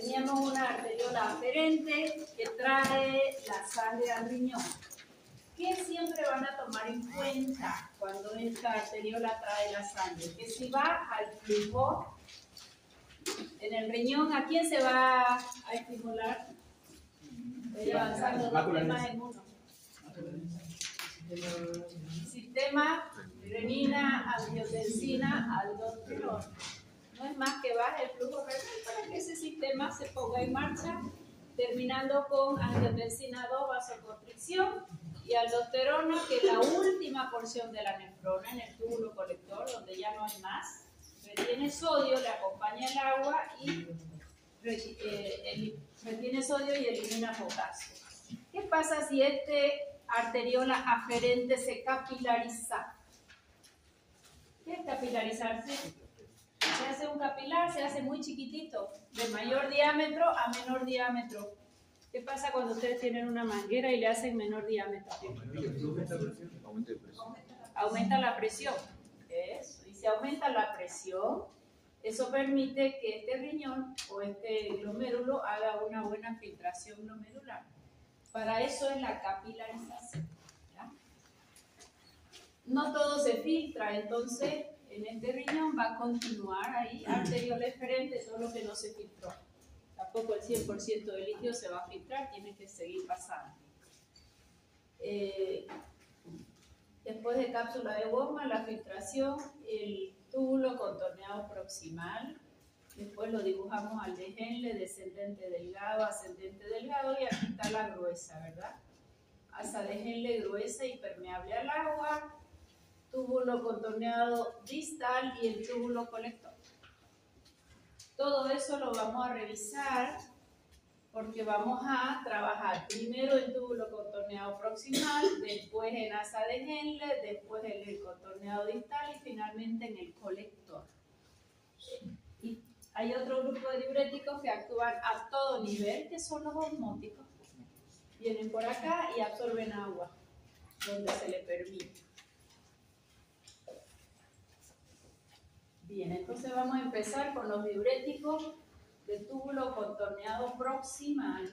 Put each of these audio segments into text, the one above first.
Teníamos una arteriola aferente que trae la sangre al riñón. ¿Qué siempre van a tomar en cuenta cuando esta arteriola trae la sangre? Que si va al flujo en el riñón, ¿a quién se va a estimular? Voy avanzando dos temas en uno. Sistema renina, angiotensina, aldosterona. No es más que baje el flujo renal para que ese sistema se ponga en marcha, terminando con angiotensina 2, vasoconstricción, y aldosterona, que es la última porción de la nefrona en el túbulo colector, donde ya no hay más. Retiene sodio, le acompaña el agua y retiene sodio y elimina potasio. ¿Qué pasa si arteriola aferente se capilariza? ¿Qué es capilarizarse? Se hace un capilar, se hace muy chiquitito, de mayor diámetro a menor diámetro. ¿Qué pasa cuando ustedes tienen una manguera y le hacen menor diámetro? Aumenta la presión. Eso. Y si aumenta la presión, eso permite que este riñón o este glomérulo haga una buena filtración glomerular. Para eso es la capilarización. ¿Ya? No todo se filtra, entonces en este riñón va a continuar ahí arteriola eferente, todo lo que no se filtró. Tampoco el 100% del líquido se va a filtrar, tiene que seguir pasando. Después de cápsula de goma, la filtración, el túbulo contorneado proximal. Después lo dibujamos al de Henle, descendente delgado, ascendente delgado, y aquí está la gruesa, ¿verdad? Asa de Henle gruesa y permeable al agua, túbulo contorneado distal y el túbulo colector. Todo eso lo vamos a revisar porque vamos a trabajar primero el túbulo contorneado proximal, después en asa de Henle, después en el contorneado distal y finalmente en el colector. Y hay otro grupo de diuréticos que actúan a todo nivel, que son los osmóticos. Vienen por acá y absorben agua donde se le permite. Bien, entonces vamos a empezar con los diuréticos del túbulo contorneado proximal.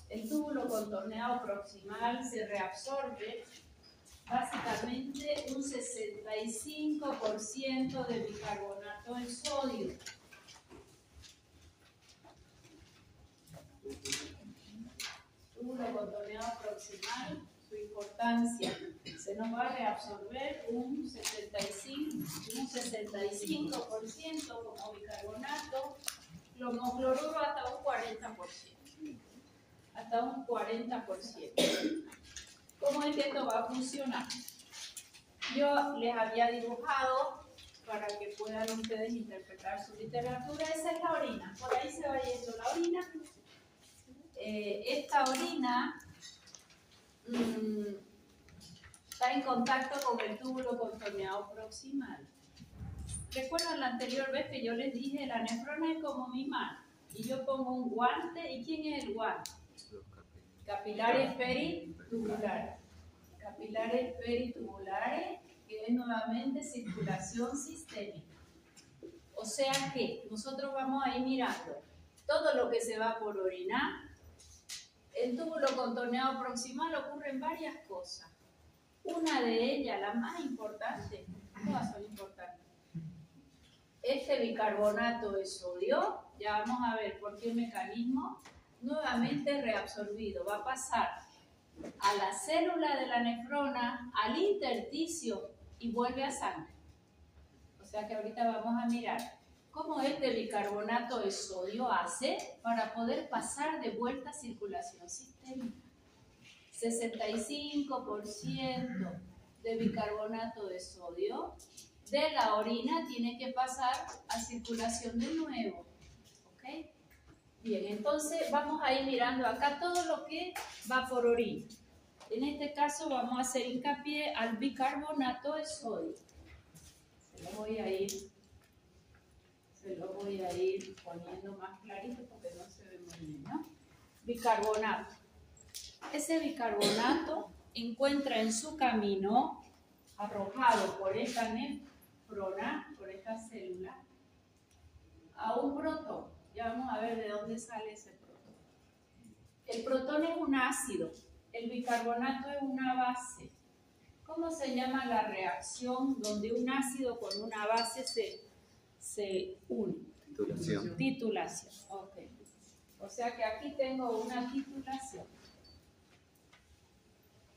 El túbulo contorneado proximal se reabsorbe básicamente un 65% de bicarbonato de sodio. Túbulo contorneado proximal, su importancia, se nos va a reabsorber un 65% como bicarbonato, cromocloruro hasta un 40%. Hasta un 40%. ¿Cómo es que esto va a funcionar? Yo les había dibujado para que puedan ustedes interpretar su literatura. Esa es la orina. Por ahí se va yendo la orina. Esta orina está en contacto con el túbulo contorneado proximal. ¿Recuerdan la anterior vez que yo les dije la nefrona es como mi mano? Y yo pongo un guante. ¿Y quién es el guante? Capilares peritubulares. Capilares peritubulares, que es nuevamente circulación sistémica. O sea que nosotros vamos a ir mirando todo lo que se va por orinar. El túbulo contorneado proximal ocurren varias cosas. Una de ellas, la más importante, todas son importantes. Este bicarbonato de sodio, ya vamos a ver por qué mecanismo, nuevamente reabsorbido. Va a pasar a la célula de la nefrona, al intersticio y vuelve a sangre. O sea que ahorita vamos a mirar cómo este bicarbonato de sodio hace para poder pasar de vuelta a circulación sistémica. 65% de bicarbonato de sodio de la orina tiene que pasar a circulación de nuevo. ¿Ok? Bien, entonces vamos a ir mirando acá todo lo que va por orina. En este caso vamos a hacer hincapié al bicarbonato de sodio. Se lo voy a ir poniendo más clarito porque no se ve muy bien, ¿no? Bicarbonato. Ese bicarbonato encuentra en su camino, arrojado por esta nefrona, por esta célula, a un protón. Ya vamos a ver de dónde sale ese protón? El protón es un ácido, el bicarbonato es una base. ¿Cómo se llama la reacción donde un ácido con una base se une? Titulación. Titulación, ok. O sea que aquí tengo una titulación.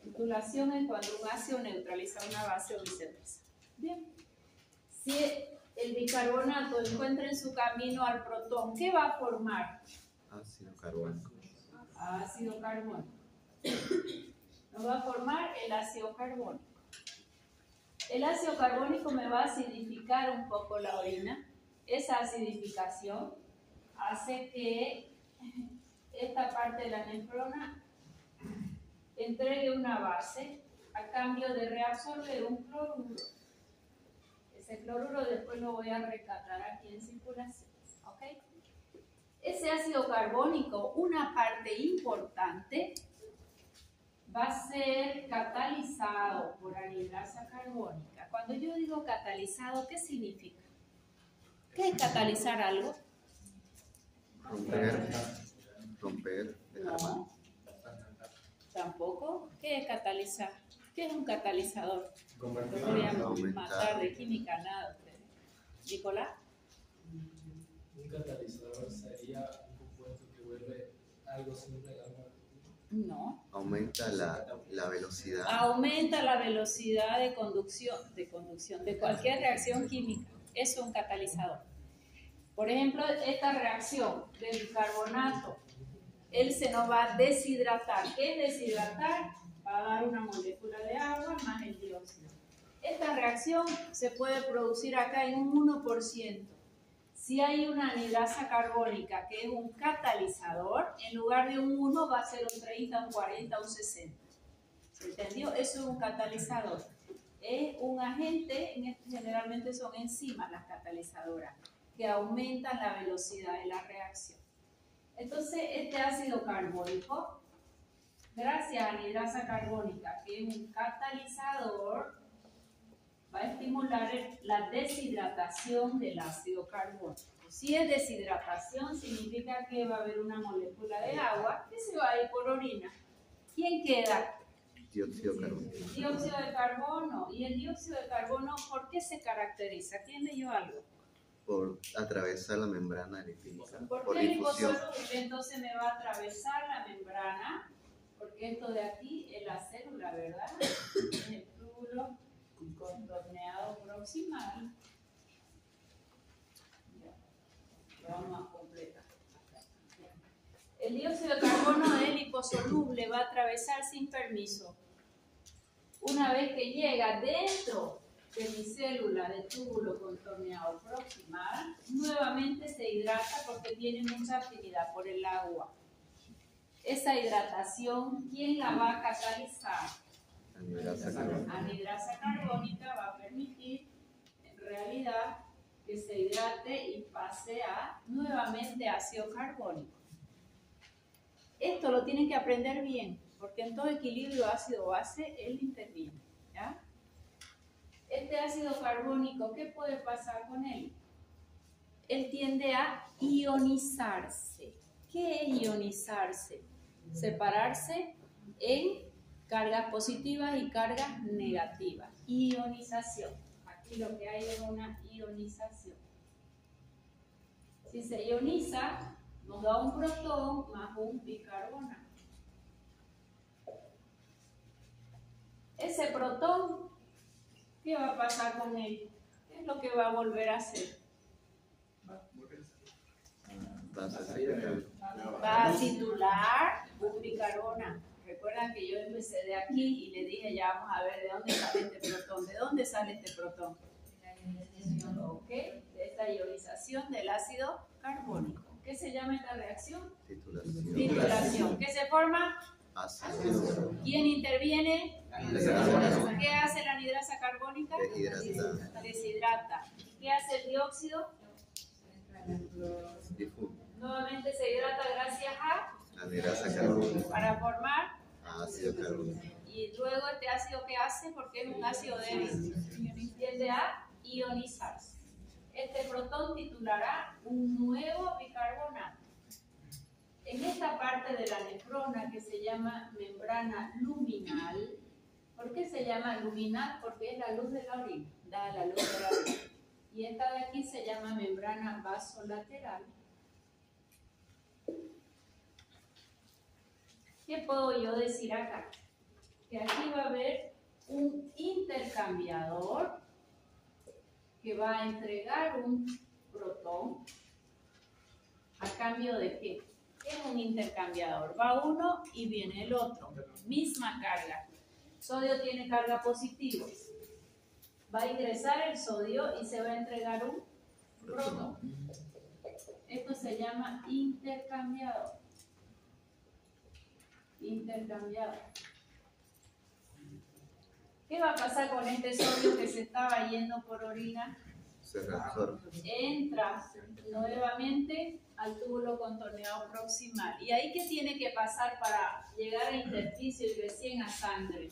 Titulación es cuando un ácido neutraliza una base o viceversa. Bien. Si el bicarbonato encuentra en su camino al protón, ¿qué va a formar? Ácido carbónico. Ácido carbónico. Nos va a formar el ácido carbónico. El ácido carbónico me va a acidificar un poco la orina. Esa acidificación hace que esta parte de la nefrona entregue una base a cambio de reabsorber un cloruro. Ese cloruro después lo voy a recatar aquí en circulación. ¿Ok? Ese ácido carbónico, una parte importante, va a ser catalizado por anhidrasa carbónica. Cuando yo digo catalizado, ¿qué significa? ¿Qué es catalizar algo? Romper, dejar mal. No. Tampoco. ¿Qué es catalizar? ¿Qué es un catalizador? No voy a matar de química nada ustedes. ¿Nicolás? Un catalizador sería un compuesto que vuelve algo simple a algo. No. Aumenta la velocidad. Aumenta la velocidad de conducción de cualquier reacción química. Eso es un catalizador. Por ejemplo, esta reacción del bicarbonato, él se nos va a deshidratar. ¿Qué es deshidratar? Va a dar una molécula de agua más el dióxido. Esta reacción se puede producir acá en un 1%. Si hay una anhidrasa carbónica que es un catalizador, en lugar de un 1 va a ser un 30, un 40, un 60. ¿Se entendió? Eso es un catalizador. Es un agente, generalmente son enzimas las catalizadoras, que aumentan la velocidad de la reacción. Entonces, este ácido carbónico, gracias a anhidrasa carbónica, que es un catalizador, va a estimular la deshidratación del ácido carbónico. Si es deshidratación, significa que va a haber una molécula de agua que se va a ir por orina. ¿Quién queda? Dióxido de carbono. Dióxido de carbono. ¿Y el dióxido de carbono por qué se caracteriza? ¿Quién leyó algo? Por atravesar la membrana lipídica. ¿Por qué el liposoluble entonces me va a atravesar la membrana? Porque esto de aquí es la célula, ¿verdad? Es el túbulo contorneado proximal. Ya. Lo vamos a completar. El dióxido de carbono es liposoluble, va a atravesar sin permiso. Una vez que llega dentro de mi célula de túbulo contorneado proximal, nuevamente se hidrata porque tiene mucha afinidad por el agua. Esa hidratación, ¿quién la va a catalizar? Anhidrasa carbónica va a permitir, en realidad, que se hidrate y pase a nuevamente ácido carbónico. Esto lo tienen que aprender bien, porque en todo equilibrio ácido-base él interviene. ¿Ya? Este ácido carbónico, ¿qué puede pasar con él? Él tiende a ionizarse. ¿Qué es ionizarse? Separarse en cargas positivas y cargas negativas. Ionización. Aquí lo que hay es una ionización. Si se ioniza, nos da un protón más un bicarbonato. Ese protón, ¿qué va a pasar con él? ¿Qué es lo que va a volver a hacer? Va a titular un bicarbonato. Recuerdan que yo empecé de aquí y le dije, ya vamos a ver de dónde sale este protón. ¿De dónde sale este protón? ¿Ok? De esta ionización del ácido carbónico. ¿Qué se llama esta reacción? Titulación. Titulación. ¿Qué se forma? Ácido. ¿Quién interviene? ¿Qué hace la anhidrasa carbónica? Deshidrata. ¿Qué hace el dióxido? Difunde. Nuevamente se hidrata gracias a Anhidrasa carbónica. para formar Ácido carbónico. y luego este ácido ¿qué hace? Porque es un ácido débil, tiende a ionizarse. Este protón titulará un nuevo bicarbonato. parte de la nefrona que se llama membrana luminal. ¿Por qué se llama luminal? Porque es la luz de la orina, da la luz de la orina. Y esta de aquí se llama membrana vasolateral. ¿Qué puedo yo decir acá? Que aquí va a haber un intercambiador que va a entregar un protón. ¿A cambio de qué? ¿Qué es un intercambiador? Va uno y viene el otro. Misma carga. Sodio tiene carga positiva. Va a ingresar el sodio y se va a entregar un protón. Esto se llama intercambiador. Intercambiador. ¿Qué va a pasar con este sodio que se estaba yendo por orina? Se reabsorbe. Entra nuevamente al túbulo contorneado proximal. ¿Y ahí qué tiene que pasar para llegar al intersticio y recién a sangre?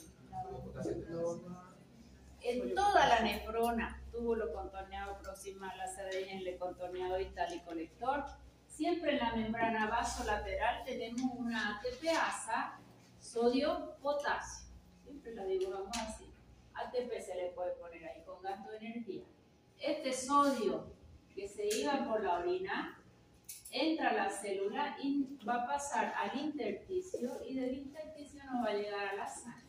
En toda la nefrona, túbulo contorneado proximal, la en el contorneado itálico lector, siempre en la membrana vasolateral tenemos una ATPasa, sodio-potasio. Siempre la dibujamos así. ATP se le puede poner ahí con gasto de energía. Este sodio que se iba por la orina entra a la célula y va a pasar al intersticio y del intersticio no va a llegar a la sangre.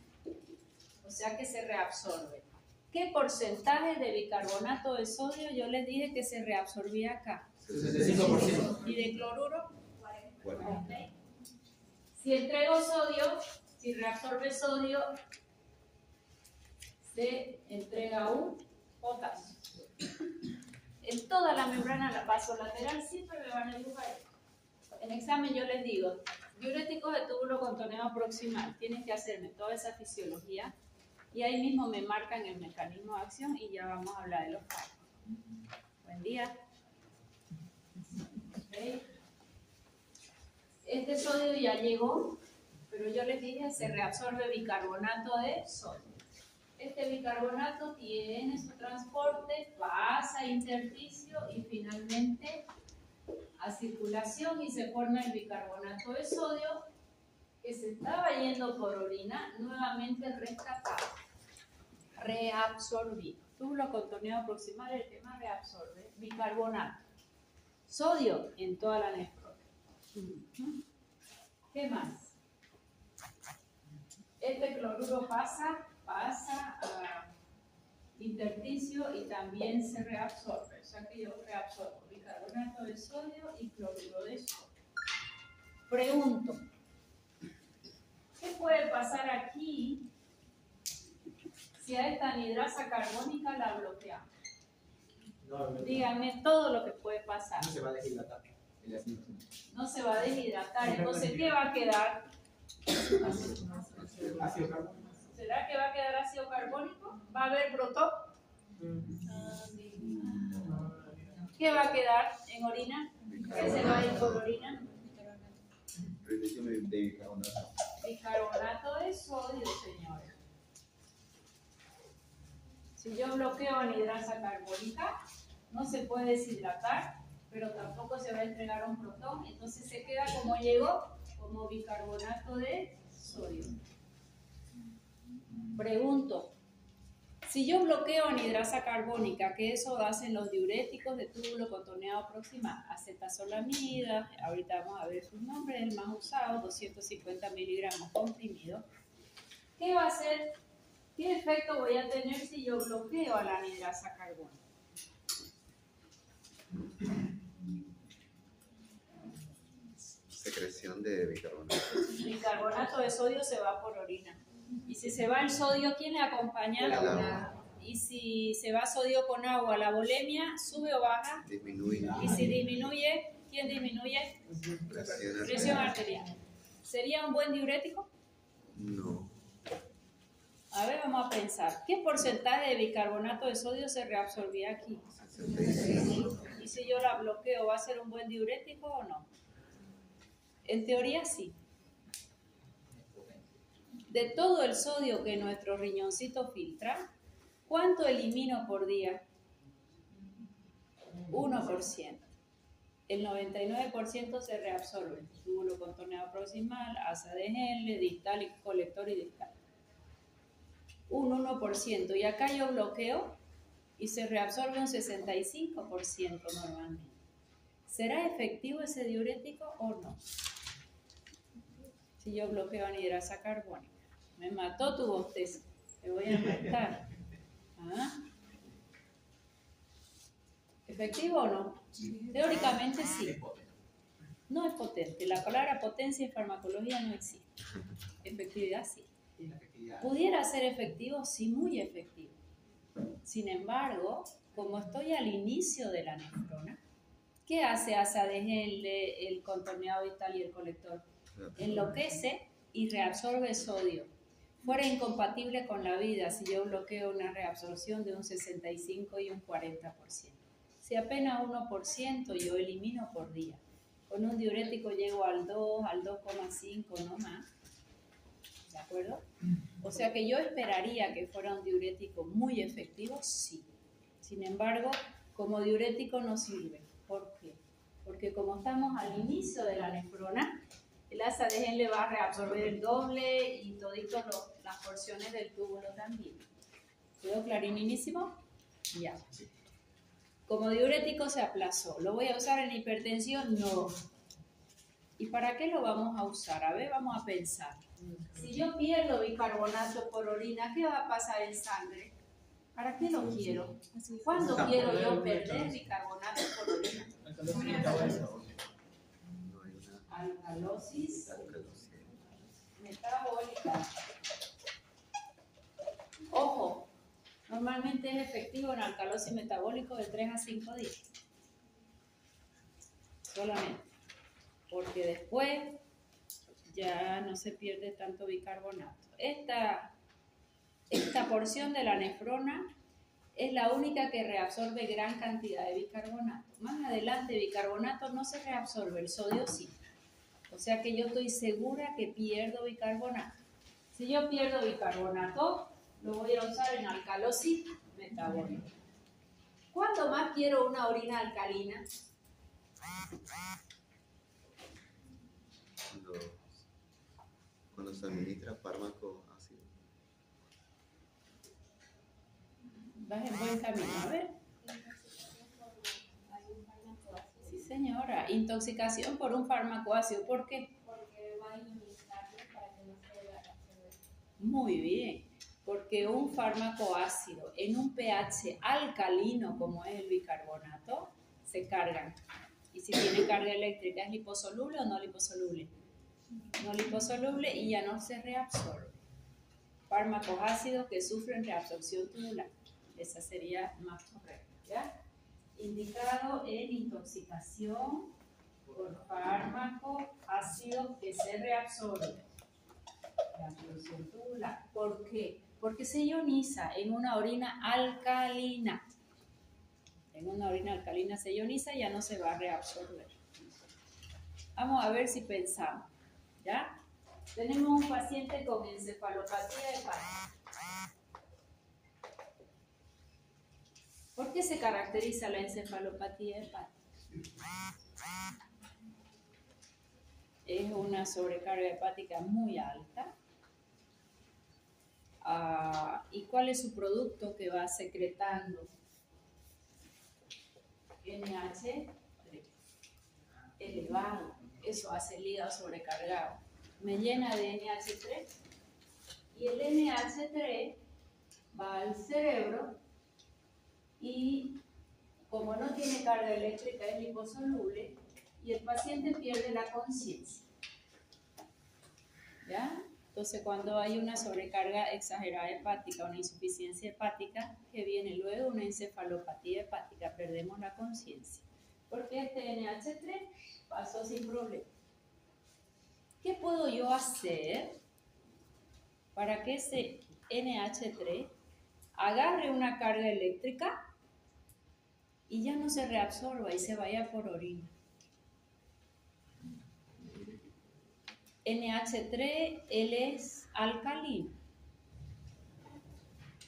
O sea que se reabsorbe. ¿Qué porcentaje de bicarbonato de sodio? Yo les dije que se reabsorbía acá. 65%. ¿Y de cloruro? 40. Okay. Si entrego sodio, si reabsorbe sodio, se entrega un potasio. En toda la membrana vasolateral siempre me van a dibujar. En examen yo les digo, diuréticos de túbulo contorneado proximal, tienen que hacerme toda esa fisiología y ahí mismo me marcan el mecanismo de acción y ya vamos a hablar de los fármacos. Buen día. Okay. Este sodio ya llegó, pero yo les dije se reabsorbe bicarbonato de sodio. Este bicarbonato tiene su transporte, pasa a intersticio y finalmente a circulación y se forma el bicarbonato de sodio que se estaba yendo por orina, nuevamente rescatado, reabsorbido. Túbulo contorneado proximal, el que más reabsorbe, bicarbonato. Sodio en toda la nefrona. ¿Qué más? Este cloruro pasa a intersticio y también se reabsorbe. O sea que yo reabsorbo bicarbonato de sodio y cloruro de sodio. Pregunto, ¿qué puede pasar aquí si a esta anhidrasa carbónica la bloqueamos? Díganme todo lo que puede pasar. No se va a deshidratar. No se va a deshidratar. Entonces, ¿qué va a quedar? Ácido carbónico. ¿Será que va a quedar ácido carbónico? ¿Va a haber protón? ¿Qué va a quedar en orina? ¿Qué se va a ir por orina? Bicarbonato de sodio, señores. Si yo bloqueo anhidrasa carbónica, no se puede deshidratar, pero tampoco se va a entregar un protón, entonces se queda como llegó, como bicarbonato de sodio. Pregunto, si yo bloqueo anhidrasa carbónica, que eso hacen los diuréticos de túbulo contorneado proximal, acetazolamida, ahorita vamos a ver sus nombres, el más usado, 250 miligramos comprimido, ¿qué va a hacer? ¿Qué efecto voy a tener si yo bloqueo a la anhidrasa carbónica? Secreción de bicarbonato. Bicarbonato de sodio se va por orina. Y si se va el sodio, ¿quién le acompaña? El agua. Y si se va sodio con agua, ¿la volemia sube o baja? Disminuye. Y si disminuye, ¿quién disminuye? Presión arterial. ¿Sería un buen diurético? No. A ver, vamos a pensar. ¿Qué porcentaje de bicarbonato de sodio se reabsorbía aquí? 65. Y si yo la bloqueo, ¿va a ser un buen diurético o no? En teoría sí. De todo el sodio que nuestro riñoncito filtra, ¿cuánto elimino por día? 1%. el 99% se reabsorbe. Túbulo contorneado proximal, asa de Henle, distal y colector y distal. Un 1%. Y acá yo bloqueo y se reabsorbe un 65% normalmente. ¿Será efectivo ese diurético o no? Si yo bloqueo anhidrasa carbónica. Me mató tu bostezo. Te voy a matar. ¿Ah? ¿Efectivo o no? Teóricamente sí. No es potente. La palabra potencia en farmacología no existe. Efectividad sí. ¿Pudiera ser efectivo? Sí, muy efectivo. Sin embargo, como estoy al inicio de la nefrona, ¿qué hace asa de Henle, el contorneado distal y el colector? Enloquece y reabsorbe sodio. Fuera incompatible con la vida si yo bloqueo una reabsorción de un 65 y un 40%. Si apenas 1% yo elimino por día. Con un diurético llego al 2, al 2,5, no más. ¿De acuerdo? O sea que yo esperaría que fuera un diurético muy efectivo, sí. Sin embargo, como diurético no sirve. ¿Por qué? Porque como estamos al inicio de la nefrona, el asa de Henle va a reabsorber el doble y toditas las porciones del túbulo también. ¿Quedó clarinísimo? Ya. Como diurético se aplazó. ¿Lo voy a usar en hipertensión? No. ¿Y para qué lo vamos a usar? A ver, vamos a pensar. Si yo pierdo bicarbonato por orina, ¿qué va a pasar en sangre? ¿Para qué lo quiero? ¿Cuándo quiero yo perder bicarbonato por orina? Alcalosis metabólica. Ojo, normalmente es efectivo en alcalosis metabólico de 3 a 5 días. Solamente. Porque después ya no se pierde tanto bicarbonato. Esta porción de la nefrona es la única que reabsorbe gran cantidad de bicarbonato. Más adelante, bicarbonato no se reabsorbe, el sodio sí. O sea que yo estoy segura que pierdo bicarbonato. Si yo pierdo bicarbonato, lo voy a usar en alcalosis metabólica. ¿Cuándo más quiero una orina alcalina? Cuando se administra fármaco ácido. Vas en buen camino, a ver. Sí, señora. Intoxicación por un fármaco ácido. ¿Por qué? Porque va a ionizarlo para que no se reabsorba. Muy bien. Porque un fármaco ácido en un pH alcalino como es el bicarbonato se cargan. Y si tiene carga eléctrica, ¿es liposoluble o no liposoluble? No liposoluble y ya no se reabsorbe. Fármacos ácidos que sufren reabsorción tubular. Esa sería más correcta, ¿ya? Indicado en intoxicación por fármaco ácido que se reabsorbe. Reabsorción tubular. ¿Por qué? Porque se ioniza en una orina alcalina. En una orina alcalina se ioniza y ya no se va a reabsorber. Vamos a ver si pensamos, ¿ya? Tenemos un paciente con encefalopatía hepática. ¿Por qué se caracteriza la encefalopatía hepática? Es una sobrecarga hepática muy alta. ¿Y cuál es su producto que va secretando? NH3 elevado. Eso hace el hígado sobrecargado. Me llena de NH3 y el NH3 va al cerebro y como no tiene carga eléctrica es liposoluble y el paciente pierde la conciencia. ¿Ya? Entonces cuando hay una sobrecarga exagerada hepática, una insuficiencia hepática, que viene luego una encefalopatía hepática, perdemos la conciencia. Porque este NH3 pasó sin problema. ¿Qué puedo yo hacer para que ese NH3 agarre una carga eléctrica y ya no se reabsorba y se vaya por orina? NH3, él es alcalino.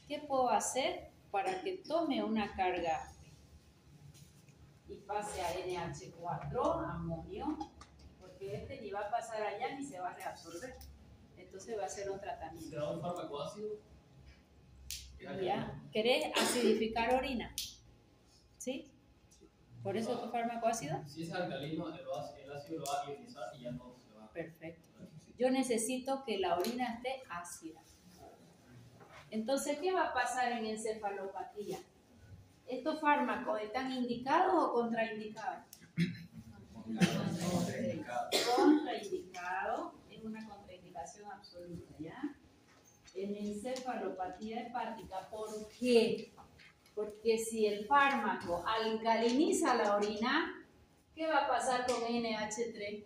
¿Qué puedo hacer para que tome una carga y pase a NH4, amonio, porque este ni va a pasar allá ni se va a reabsorber. Entonces va a ser un tratamiento. ¿Será un fármaco ácido? ¿Ya? ¿Querés acidificar orina? ¿Sí? ¿Por eso tu fármaco ácido? Si es alcalino, el ácido lo va a ionizar y ya no se va. Perfecto. Yo necesito que la orina esté ácida. Entonces, ¿qué va a pasar en encefalopatía? ¿Estos fármacos están indicados o contraindicados? Contraindicado, es una contraindicación absoluta, ¿ya? En encefalopatía hepática, ¿por qué? Porque si el fármaco alcaliniza la orina, ¿qué va a pasar con NH3?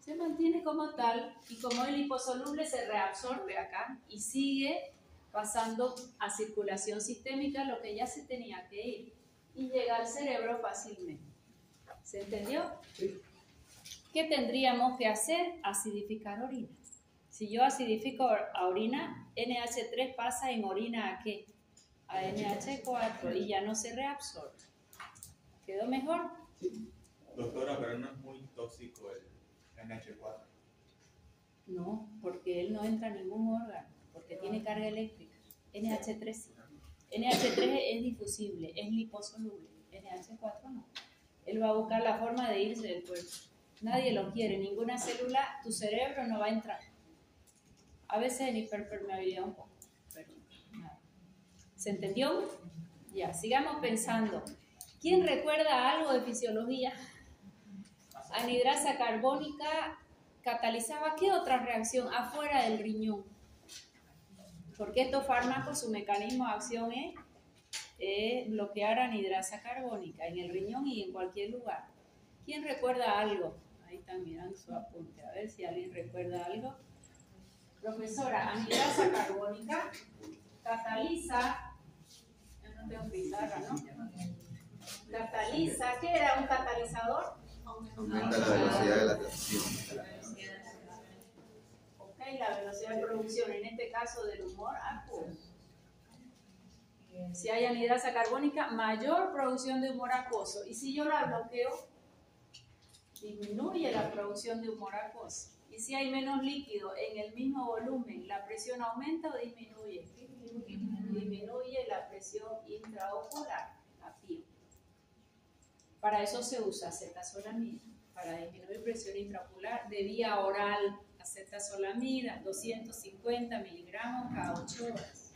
Se mantiene como tal y como es liposoluble se reabsorbe acá y sigue pasando a circulación sistémica lo que ya se tenía que ir y llega al cerebro fácilmente. ¿Se entendió? Sí. ¿Qué tendríamos que hacer? Acidificar orina. Si yo acidifico a orina, NH3 pasa en orina ¿a qué? A NH4 y ya no se reabsorbe. ¿Quedó mejor? Doctora, pero no es muy tóxico el NH4. No, porque él no entra a ningún órgano, porque tiene carga eléctrica. NH3 sí. NH3 es difusible, es liposoluble. NH4 no. Él va a buscar la forma de irse del cuerpo. Nadie lo quiere, ninguna célula, tu cerebro no va a entrar. A veces en hiperpermeabilidad un poco, pero nada. ¿Se entendió? Ya, sigamos pensando. ¿Quién recuerda algo de fisiología? Anhidrasa carbónica catalizaba ¿qué otra reacción afuera del riñón? Porque estos fármacos, su mecanismo de acción es bloquear anhidrasa carbónica en el riñón y en cualquier lugar. ¿Quién recuerda algo? Ahí están mirando su apunte, a ver si alguien recuerda algo. Profesora, anhidrasa carbónica cataliza, yo no tengo pizarra, ¿no? Cataliza, ¿qué era un catalizador? Aumenta la velocidad de la reacción. Ok, la velocidad de producción, en este caso del humor acuoso. Si hay anhidrasa carbónica, mayor producción de humor acuoso. Y si yo la bloqueo, disminuye la producción de humor acuoso. Y si hay menos líquido en el mismo volumen, ¿la presión aumenta o disminuye? Disminuye la presión intraocular, API. Para eso se usa acetazolamida, para disminuir presión intraocular de vía oral, acetazolamida, 250 miligramos cada 8 horas.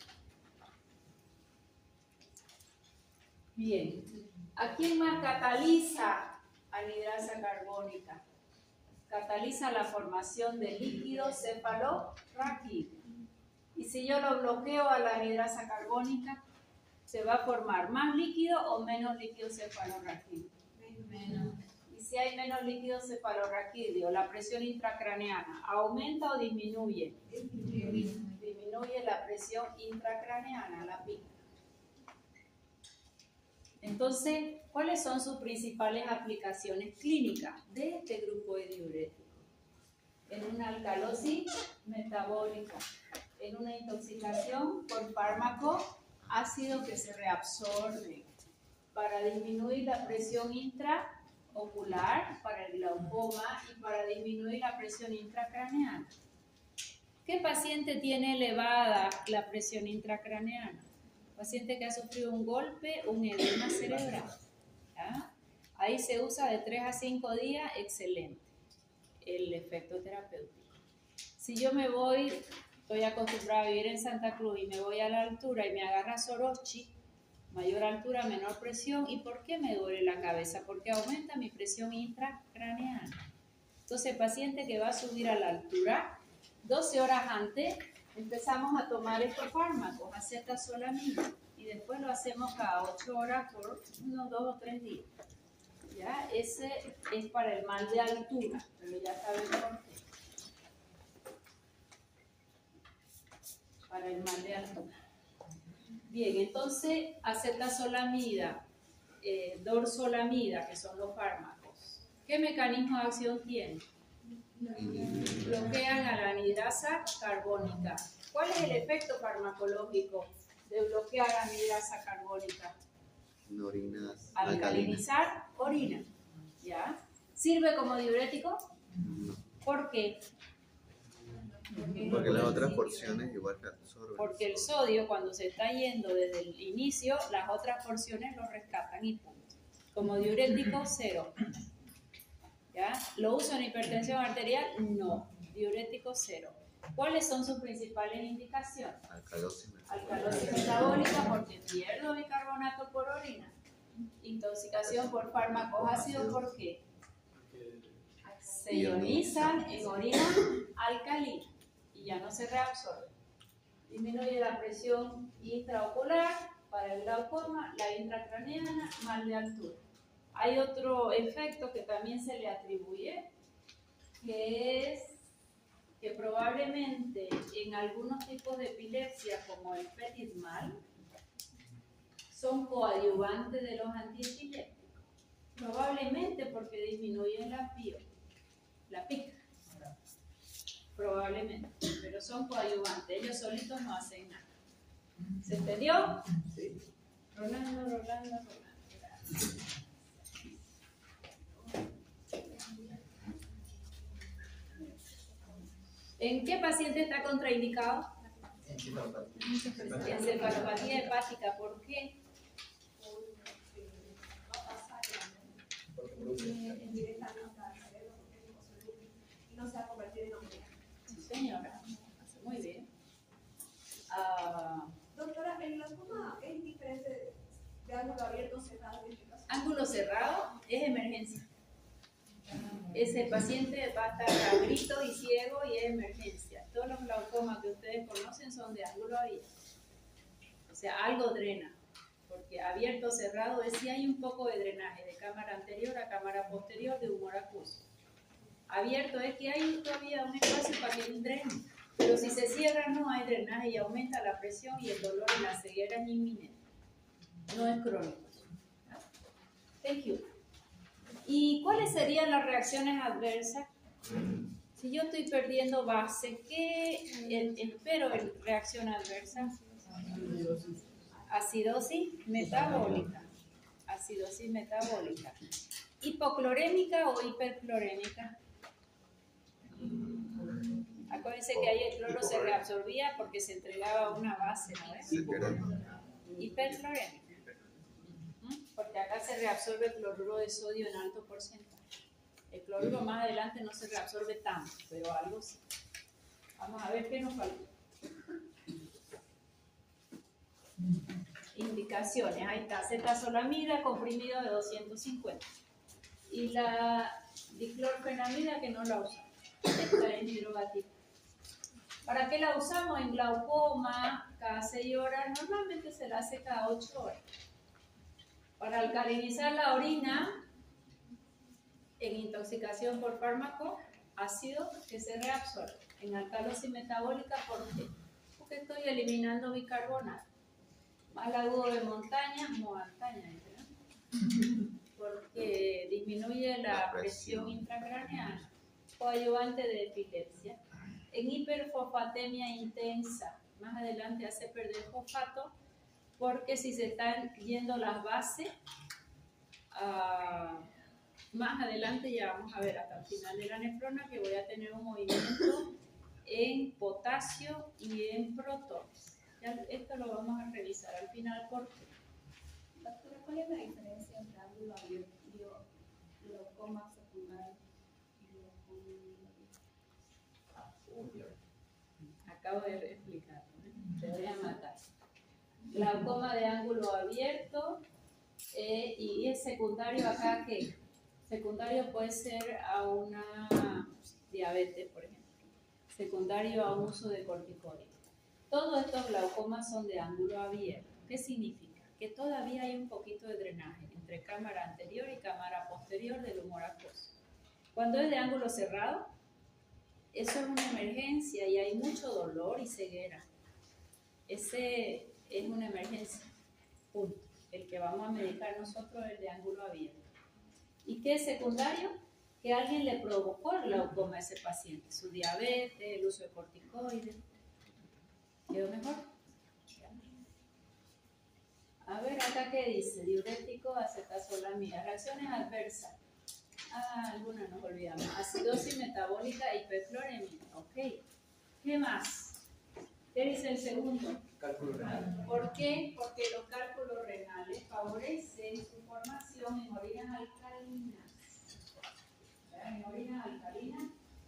Bien, ¿a quién más cataliza anhidrasa carbónica? Cataliza la formación de líquido cefalorraquídeo. Y si yo lo bloqueo a la anhidrasa carbónica, ¿se va a formar más líquido o menos líquido cefalorraquídeo? Menos. Y si hay menos líquido cefalorraquídeo, ¿la presión intracraneana aumenta o disminuye? Disminuye la presión intracraneana, la PIC. Entonces, ¿cuáles son sus principales aplicaciones clínicas de este grupo de diuréticos? En una alcalosis metabólica, en una intoxicación por fármaco ácido que se reabsorbe, para disminuir la presión intraocular, para el glaucoma y para disminuir la presión intracraneana. ¿Qué paciente tiene elevada la presión intracraneana? Paciente que ha sufrido un golpe, un edema cerebral. ¿Ya? Ahí se usa de 3 a 5 días, excelente, el efecto terapéutico. Si yo me voy, estoy acostumbrada a vivir en Santa Cruz y me voy a la altura y me agarra Sorochi, mayor altura, menor presión, ¿y por qué me duele la cabeza? Porque aumenta mi presión intracraneana. Entonces, paciente que va a subir a la altura, 12 horas antes, empezamos a tomar estos fármacos, acetazolamida, y después lo hacemos cada 8 horas por unos 2 o 3 días. ¿Ya? Ese es para el mal de altura, pero ya saben por qué. Para el mal de altura. Bien, entonces, acetazolamida, dorzolamida, que son los fármacos. ¿Qué mecanismo de acción tienen? Bloquean a la anhidrasa carbónica. ¿Cuál es el efecto farmacológico de bloquear la anhidrasa carbónica? Orinas alcalinas. Alcalinizar orina. ¿Ya? ¿Sirve como diurético? No, ¿Por qué? porque las otras porciones igual que absorben. Porque el sodio, cuando se está yendo desde el inicio, las otras porciones lo rescatan y punto. Como diurético, cero. ¿Ya? ¿Lo uso en hipertensión arterial? No. Diurético, cero. ¿Cuáles son sus principales indicaciones? Alcalosis. Alcalosis metabólica, porque pierdo bicarbonato por orina. Intoxicación por fármacos ácidos, ¿por qué? Se ionizan en orina alcalina y ya no se reabsorbe. Disminuye la presión intraocular para el glaucoma, la intracraneana, mal de altura. Hay otro efecto que también se le atribuye, que es que probablemente en algunos tipos de epilepsia, como el petit mal, son coadyuvantes de los antiepilépticos. Probablemente porque disminuyen la pica. Probablemente, pero son coadyuvantes, ellos solitos no hacen nada. ¿Se entendió? Sí. Rolando. ¿En qué paciente está contraindicado? Encefalopatía hepática. ¿Por qué? Y no se ha convertido en omega. Sí, señora. Muy bien. Doctora, ¿el glaucoma es diferente de ángulo abierto o cerrado en este caso? Ángulo cerrado es emergencia. Ese paciente va a estar a grito y ciego y es emergencia. Todos los glaucomas que ustedes conocen son de ángulo abierto. O sea, algo drena. Porque abierto o cerrado es si hay un poco de drenaje de cámara anterior a cámara posterior de humor acuoso. Abierto es que hay todavía un espacio para que drene. Pero si se cierra no hay drenaje y aumenta la presión y el dolor en la ceguera es inminente. No es crónico. Thank you. ¿Y cuáles serían las reacciones adversas? Si yo estoy perdiendo base, ¿qué espero en reacción adversa? Acidosis metabólica. Acidosis metabólica. ¿Hipoclorémica o hiperclorémica? Acuérdense que ahí el cloro se reabsorbía porque se entregaba una base, ¿no es? Hiperclorémica. Porque acá se reabsorbe el cloruro de sodio en alto porcentaje. El cloruro más adelante no se reabsorbe tanto, pero algo sí. Vamos a ver qué nos falta. Indicaciones, ahí está, cetazolamida, comprimido de 250. Y la diclorfenamida que no la usamos. Esta es hidrogativa. ¿Para qué la usamos? En glaucoma, cada 6 horas, normalmente se la hace cada 8 horas. Para alcalinizar la orina, en intoxicación por fármaco ácido que se reabsorbe. En alcalosis metabólica, ¿por qué? Porque estoy eliminando bicarbonato. Mal agudo de montaña, porque disminuye la presión intracraneana, coadyuvante de epilepsia. En hiperfosfatemia intensa, más adelante hace perder fosfato, porque si se están yendo las bases, más adelante ya vamos a ver hasta el final de la nefrona que voy a tener un movimiento en potasio y en protones. Ya esto lo vamos a revisar al final porque... Doctora, ¿cuál es la diferencia entre ángulo abierto y glaucoma secundario y glaucoma? Acabo de explicarlo, te voy a matar. Glaucoma de ángulo abierto y es secundario acá que secundario puede ser a una diabetes, por ejemplo, secundario a un uso de corticoides. Todos estos glaucomas son de ángulo abierto. ¿Qué significa? Que todavía hay un poquito de drenaje entre cámara anterior y cámara posterior del humor acuoso. Cuando es de ángulo cerrado, eso es una emergencia y hay mucho dolor y ceguera. Ese es una emergencia, punto. El que vamos a medicar nosotros es de ángulo abierto. ¿Y qué es secundario? Que alguien le provocó el glaucoma a ese paciente, su diabetes, el uso de corticoides. ¿Quedó mejor? A ver, acá qué dice, diurético, acetazolamida, reacciones adversas. Algunas nos olvidamos. Acidosis metabólica, hipercloremia. Ok. ¿Qué más? ¿Qué dice el segundo? Cálculo renal. ¿Por qué? Porque los cálculos renales favorecen su formación en orinas alcalinas. ¿Verdad? En orinas alcalinas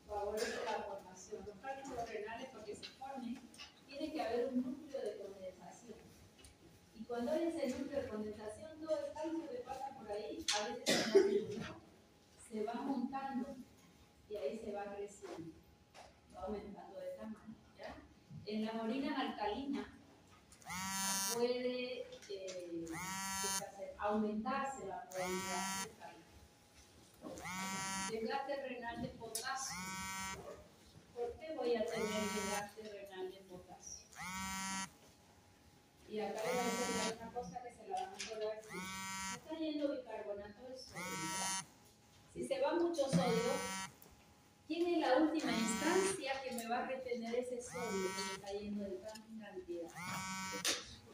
favorece la formación. Los cálculos renales, para que se formen, tiene que haber un núcleo de condensación. Y cuando hay ese núcleo de condensación, todo el cálculo que pasa por ahí, a veces se va montando y ahí se va creciendo, va aumentando de tamaño. ¿Ya? En las orinas alcalinas puede aumentarse la probabilidad de cálculo. Desgaste renal de potasio. ¿Por qué voy a tener desgaste renal de potasio? Y acá le voy a enseñar una cosa que se la van a poder decir. Me está yendo bicarbonato de sodio, ¿verdad? Si se va mucho sodio, ¿quién es la última instancia que me va a retener ese sodio que me está yendo de gran cantidad?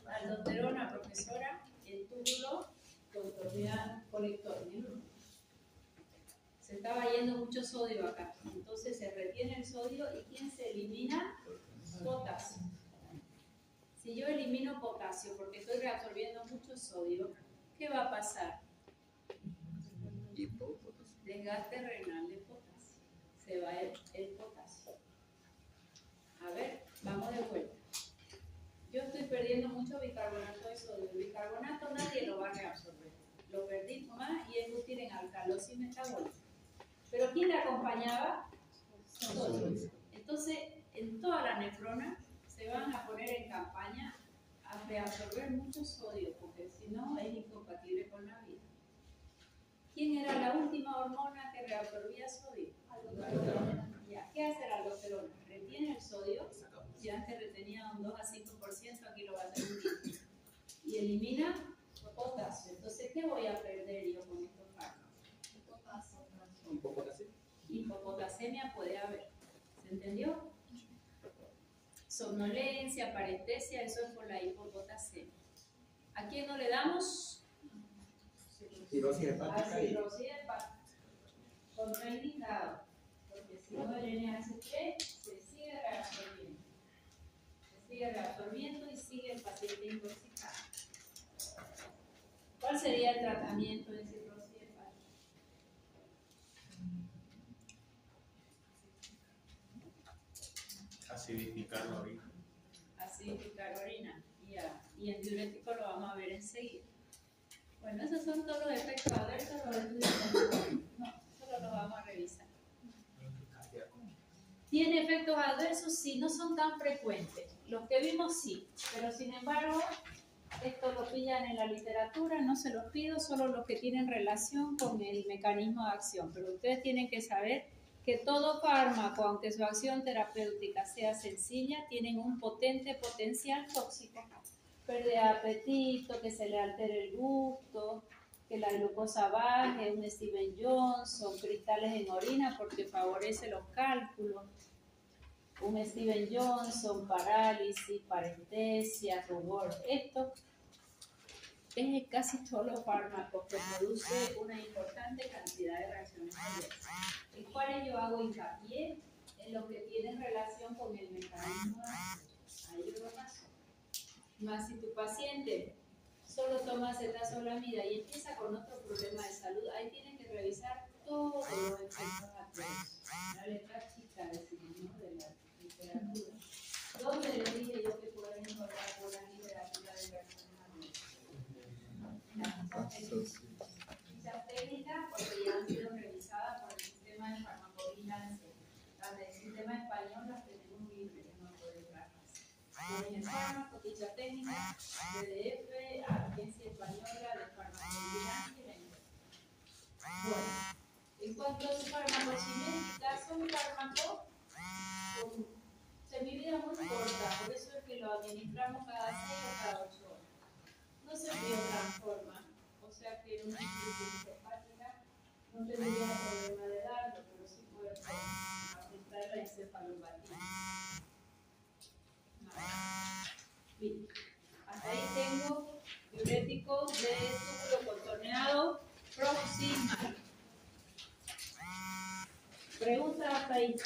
Aldosterona, profesora, el túbulo colector. Se estaba yendo mucho sodio acá, entonces se retiene el sodio y ¿quién se elimina? Potasio. Si yo elimino potasio porque estoy reabsorbiendo mucho sodio, ¿qué va a pasar? Desgaste renal de potasio. Se va el potasio. A ver, vamos de vuelta. Yo estoy perdiendo mucho bicarbonato de sodio. El bicarbonato nadie lo va a reabsorber. Lo perdí más y es útil en alcalosis metabólica. ¿Pero quién le acompañaba? Sodio. Entonces, en toda la nefrona se van a poner en campaña a reabsorber mucho sodio, porque si no es incompatible con la vida. ¿Quién era la última hormona que reabsorbía sodio? Aldosterona. ¿Qué hace la aldosterona? Retiene el sodio, si antes retenía un 2 a 5%, aquí lo va a hacer un 10%. Y elimina potasio. Entonces, ¿qué voy a perder yo con estos fármacos? Hipopotasemia puede haber. ¿Se entendió? Somnolencia, parestesia, eso es por la hipopotasemia. ¿A quién no le damos? Cirrosis hepática. A cirrosis hepática. Contraindicado. Porque si no el NH3 se sigue reabsorbiendo. Se sigue reabsorbiendo y sigue el paciente intoxicado. ¿Cuál sería el tratamiento de cirrosis hepática? Acidificar la orina. Acidificar orina. Y el diurético lo vamos a ver enseguida. Bueno, esos son todos los efectos adversos, los estudios. No, solo los vamos a revisar. ¿Tiene efectos adversos? Sí, no son tan frecuentes. Los que vimos sí, pero sin embargo, esto lo pillan en la literatura, no se los pido, solo los que tienen relación con el mecanismo de acción. Pero ustedes tienen que saber que todo fármaco, aunque su acción terapéutica sea sencilla, tienen un potente potencial tóxico. Pérdida de apetito, que se le altere el gusto, que la glucosa baje, un Steven Johnson, cristales en orina porque favorece los cálculos, un Steven Johnson, parálisis, parestesia, rubor. Esto es casi todos los fármacos que produce una importante cantidad de reacciones adversas. ¿En cuáles yo hago hincapié? En los que tienen relación con el mecanismo de acción. Ahí yo lo paso. Más si tu paciente solo toma acetazolamida y empieza con otro problema de salud, ahí tienen que revisar todos los efectos adversos. La letra chica, decimos, ¿no? De la literatura. ¿Dónde les dije yo que pueden encontrar buena literatura de reacciones adversas? Fichas técnicas, porque ya han sido revisadas por el sistema de farmacovigilancia. Las del sistema español las tenemos libres, no pueden trabajarse. En el fármaco, ficha técnica, PDF, Agencia Española de Farmacovigilancia. Bueno, en cuanto a su farmacocinética, son fármacos con semivida muy corta, por eso es que lo administramos cada 6 o cada 8 horas. No se biotransforma, o sea que una insuficiencia hepática no tendría problema de darlo, pero sí puede afectar la encefalopatía. Bien, hasta ahí tengo ahí.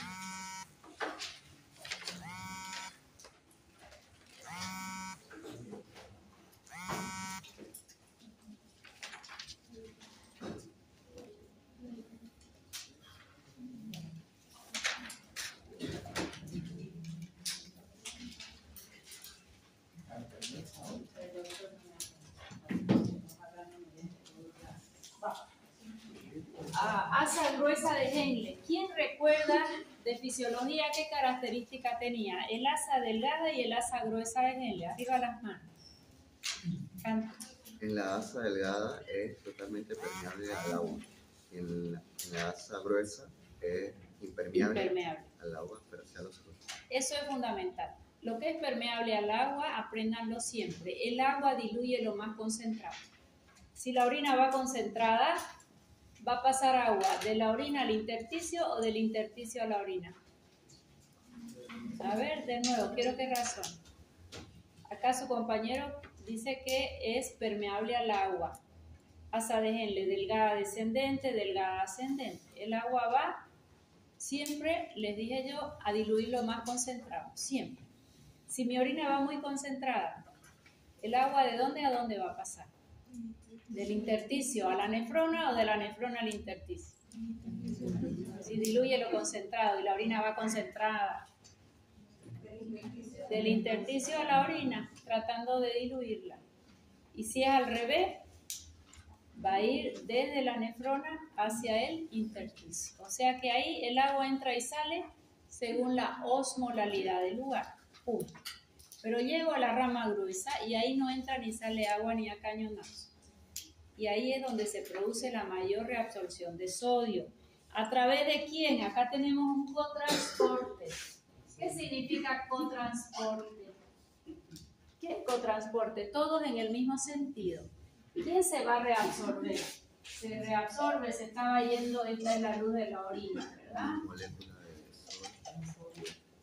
Asa gruesa de Henle. ¿Quién recuerda de fisiología qué característica tenía el asa delgada y el asa gruesa de Henle? Arriba las manos. Canta. En la asa delgada es totalmente permeable al agua. En la asa gruesa es impermeable al agua, pero hacia los otros. Eso es fundamental. Lo que es permeable al agua, apréndanlo siempre. El agua diluye lo más concentrado. Si la orina va concentrada, va a pasar agua de la orina al intersticio o del intersticio a la orina. A ver, de nuevo, quiero que razón. Acá su compañero dice que es permeable al agua. Asa de Henle, delgada descendente, delgada ascendente. El agua va, siempre, les dije yo, a diluir lo más concentrado, siempre. Si mi orina va muy concentrada, ¿el agua de dónde a dónde va a pasar? ¿Del intersticio a la nefrona o de la nefrona al intersticio? Si diluye lo concentrado y la orina va concentrada, del intersticio a la orina, tratando de diluirla. Y si es al revés, va a ir desde la nefrona hacia el intersticio. O sea que ahí el agua entra y sale según la osmolalidad del lugar. Punto. Pero llego a la rama gruesa y ahí no entra ni sale agua ni a cañonazo. Y ahí es donde se produce la mayor reabsorción de sodio. ¿A través de quién? Acá tenemos un cotransporte. ¿Qué significa cotransporte? ¿Qué es cotransporte? Todos en el mismo sentido. ¿Quién se va a reabsorber? Se reabsorbe, se estaba yendo, esta es la luz de la orina, ¿verdad?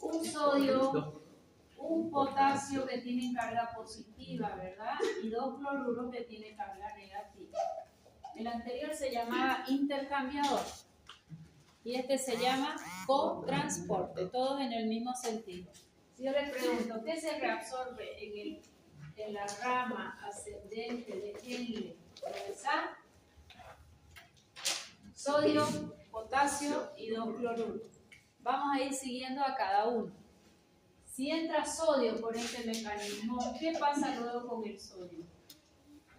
Un sodio, un potasio que tiene carga positiva, ¿verdad? Y dos cloruros que tienen carga negativa. El anterior se llamaba intercambiador y este se llama cotransporte, todos en el mismo sentido. Si yo les pregunto, ¿qué se reabsorbe en la rama ascendente de Henle? Sodio, potasio y dos cloruros. Vamos a ir siguiendo a cada uno. Si entra sodio por este mecanismo, ¿qué pasa luego con el sodio?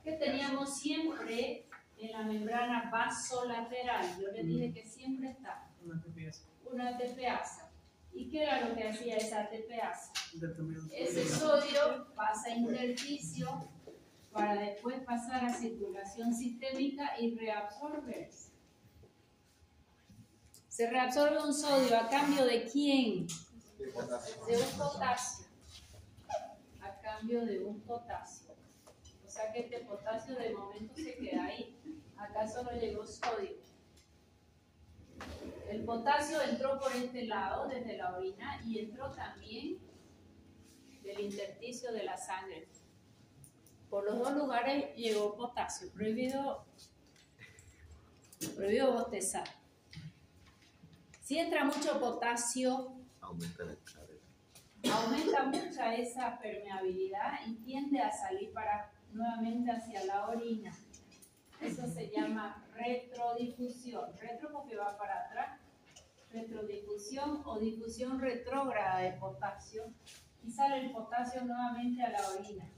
Que teníamos siempre en la membrana vasolateral. Yo les dije que siempre está una ATPasa. ¿Y qué era lo que hacía esa ATPasa? Ese sodio pasa a intersticio para después pasar a circulación sistémica y reabsorberse. Se reabsorbe un sodio a cambio de ¿quién? De un potasio. A cambio de un potasio. O sea que este potasio de momento se queda ahí. Acá solo llegó sodio. El potasio entró por este lado, desde la orina, y entró también del intersticio de la sangre. Por los dos lugares llegó potasio. Prohibido bostezar. Si entra mucho potasio, aumenta mucho esa permeabilidad y tiende a salir nuevamente hacia la orina. Eso se llama retrodifusión. Retro porque va para atrás. Retrodifusión o difusión retrógrada de potasio. Y sale el potasio nuevamente a la orina.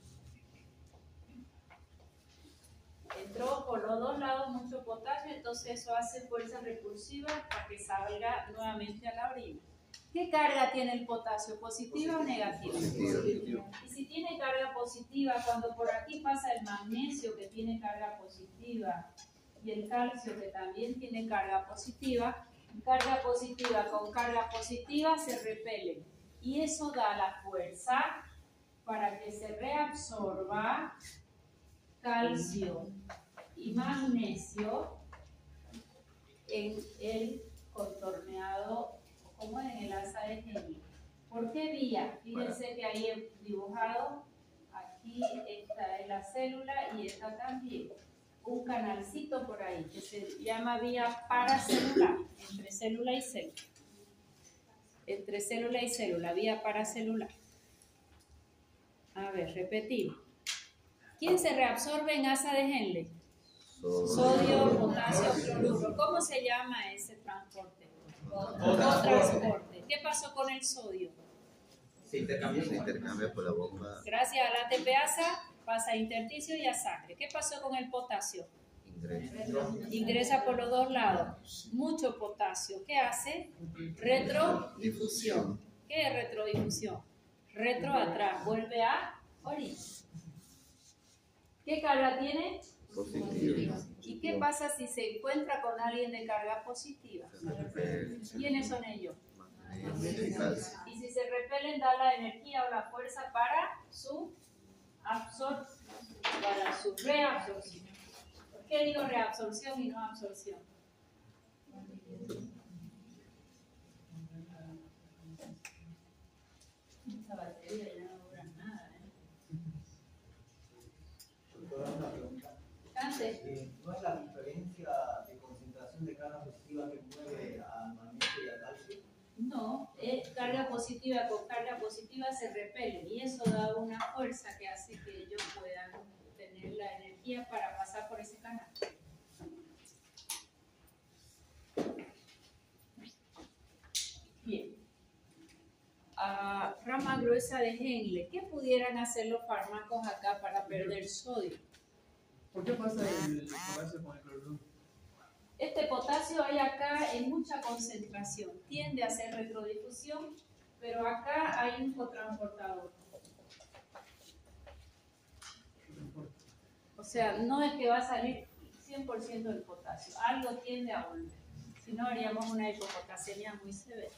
Entró por los dos lados mucho potasio, entonces eso hace fuerza repulsiva para que salga nuevamente a la orina. ¿Qué carga tiene el potasio? ¿Positiva o negativa? Positiva. Y si tiene carga positiva, cuando por aquí pasa el magnesio que tiene carga positiva y el calcio que también tiene carga positiva con carga positiva se repelen. Y eso da la fuerza para que se reabsorba calcio y magnesio en el contorneado, como en el asa de Henle. ¿Por qué vía? Fíjense que ahí he dibujado, aquí esta es la célula y esta también. Un canalcito por ahí que se llama vía paracelular, entre célula y célula. entre célula y célula, vía paracelular. A ver, repetimos. ¿Quién se reabsorbe en asa de Henle? Sodio, potasio, cloruro. ¿Cómo se llama ese transporte? Cotransporte. ¿Qué pasó con el sodio? Se intercambia por la bomba. Gracias a la ATPasa pasa a intersticio y a sangre. ¿Qué pasó con el potasio? Ingresa por los dos lados. Mucho potasio. ¿Qué hace? Retrodifusión. ¿Qué es retrodifusión? Retro atrás, vuelve a orina. ¿Qué carga tiene? Positiva. ¿Y qué pasa si se encuentra con alguien de carga positiva? ¿Quiénes son ellos? Y si se repelen, da la energía o la fuerza para su reabsorción. ¿Por qué digo reabsorción y no absorción? Esta batería ya no dura nada, Una pregunta. Cante. ¿No es la diferencia de concentración de carga positiva que mueve al magnesio y al calcio? No, carga positiva con carga positiva se repelen y eso da una fuerza que hace que ellos puedan tener la energía para pasar por ese canal. Bien. Rama gruesa de Henle. ¿Qué pudieran hacer los fármacos acá para perder sodio? ¿Por qué pasa el potasio con el cloruro? Este potasio hay acá en mucha concentración. Tiende a hacer retrodifusión, pero acá hay un cotransportador. O sea, no es que va a salir 100% del potasio. Algo tiende a volver. Si no, haríamos una hipopotasemia muy severa.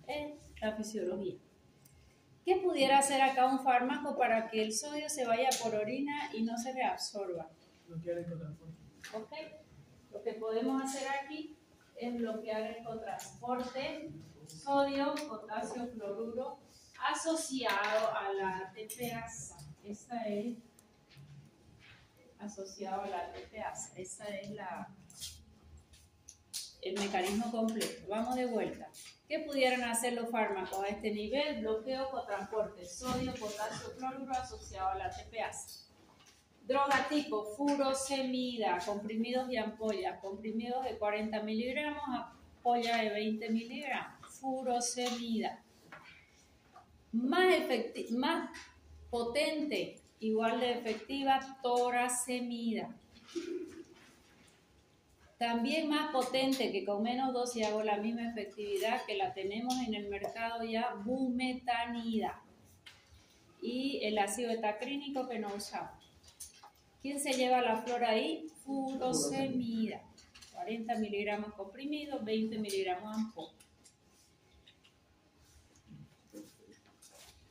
Es la fisiología. ¿Qué pudiera hacer acá un fármaco para que el sodio se vaya por orina y no se reabsorba? Bloquear el cotransporte. ¿Ok? Lo que podemos hacer aquí es bloquear el cotransporte sodio, potasio, cloruro asociado a la ATPasa. Esta es asociado a la ATPasa. Esta es el mecanismo completo. Vamos de vuelta. ¿Qué pudieran hacer los fármacos a este nivel? Bloqueo cotransporte sodio, potasio, cloruro asociado a la ATPasa. Droga tipo furosemida, comprimidos y ampollas, comprimidos de 40 miligramos, ampollas de 20 miligramos. Furosemida. Más potente, igual de efectiva, torasemida. También más potente, que con menos dosis hago la misma efectividad, que la tenemos en el mercado ya, bumetanida. Y el ácido betacrínico que no usamos. ¿Quién se lleva la flor ahí? Furosemida. 40 miligramos comprimidos, 20 miligramos ampolla.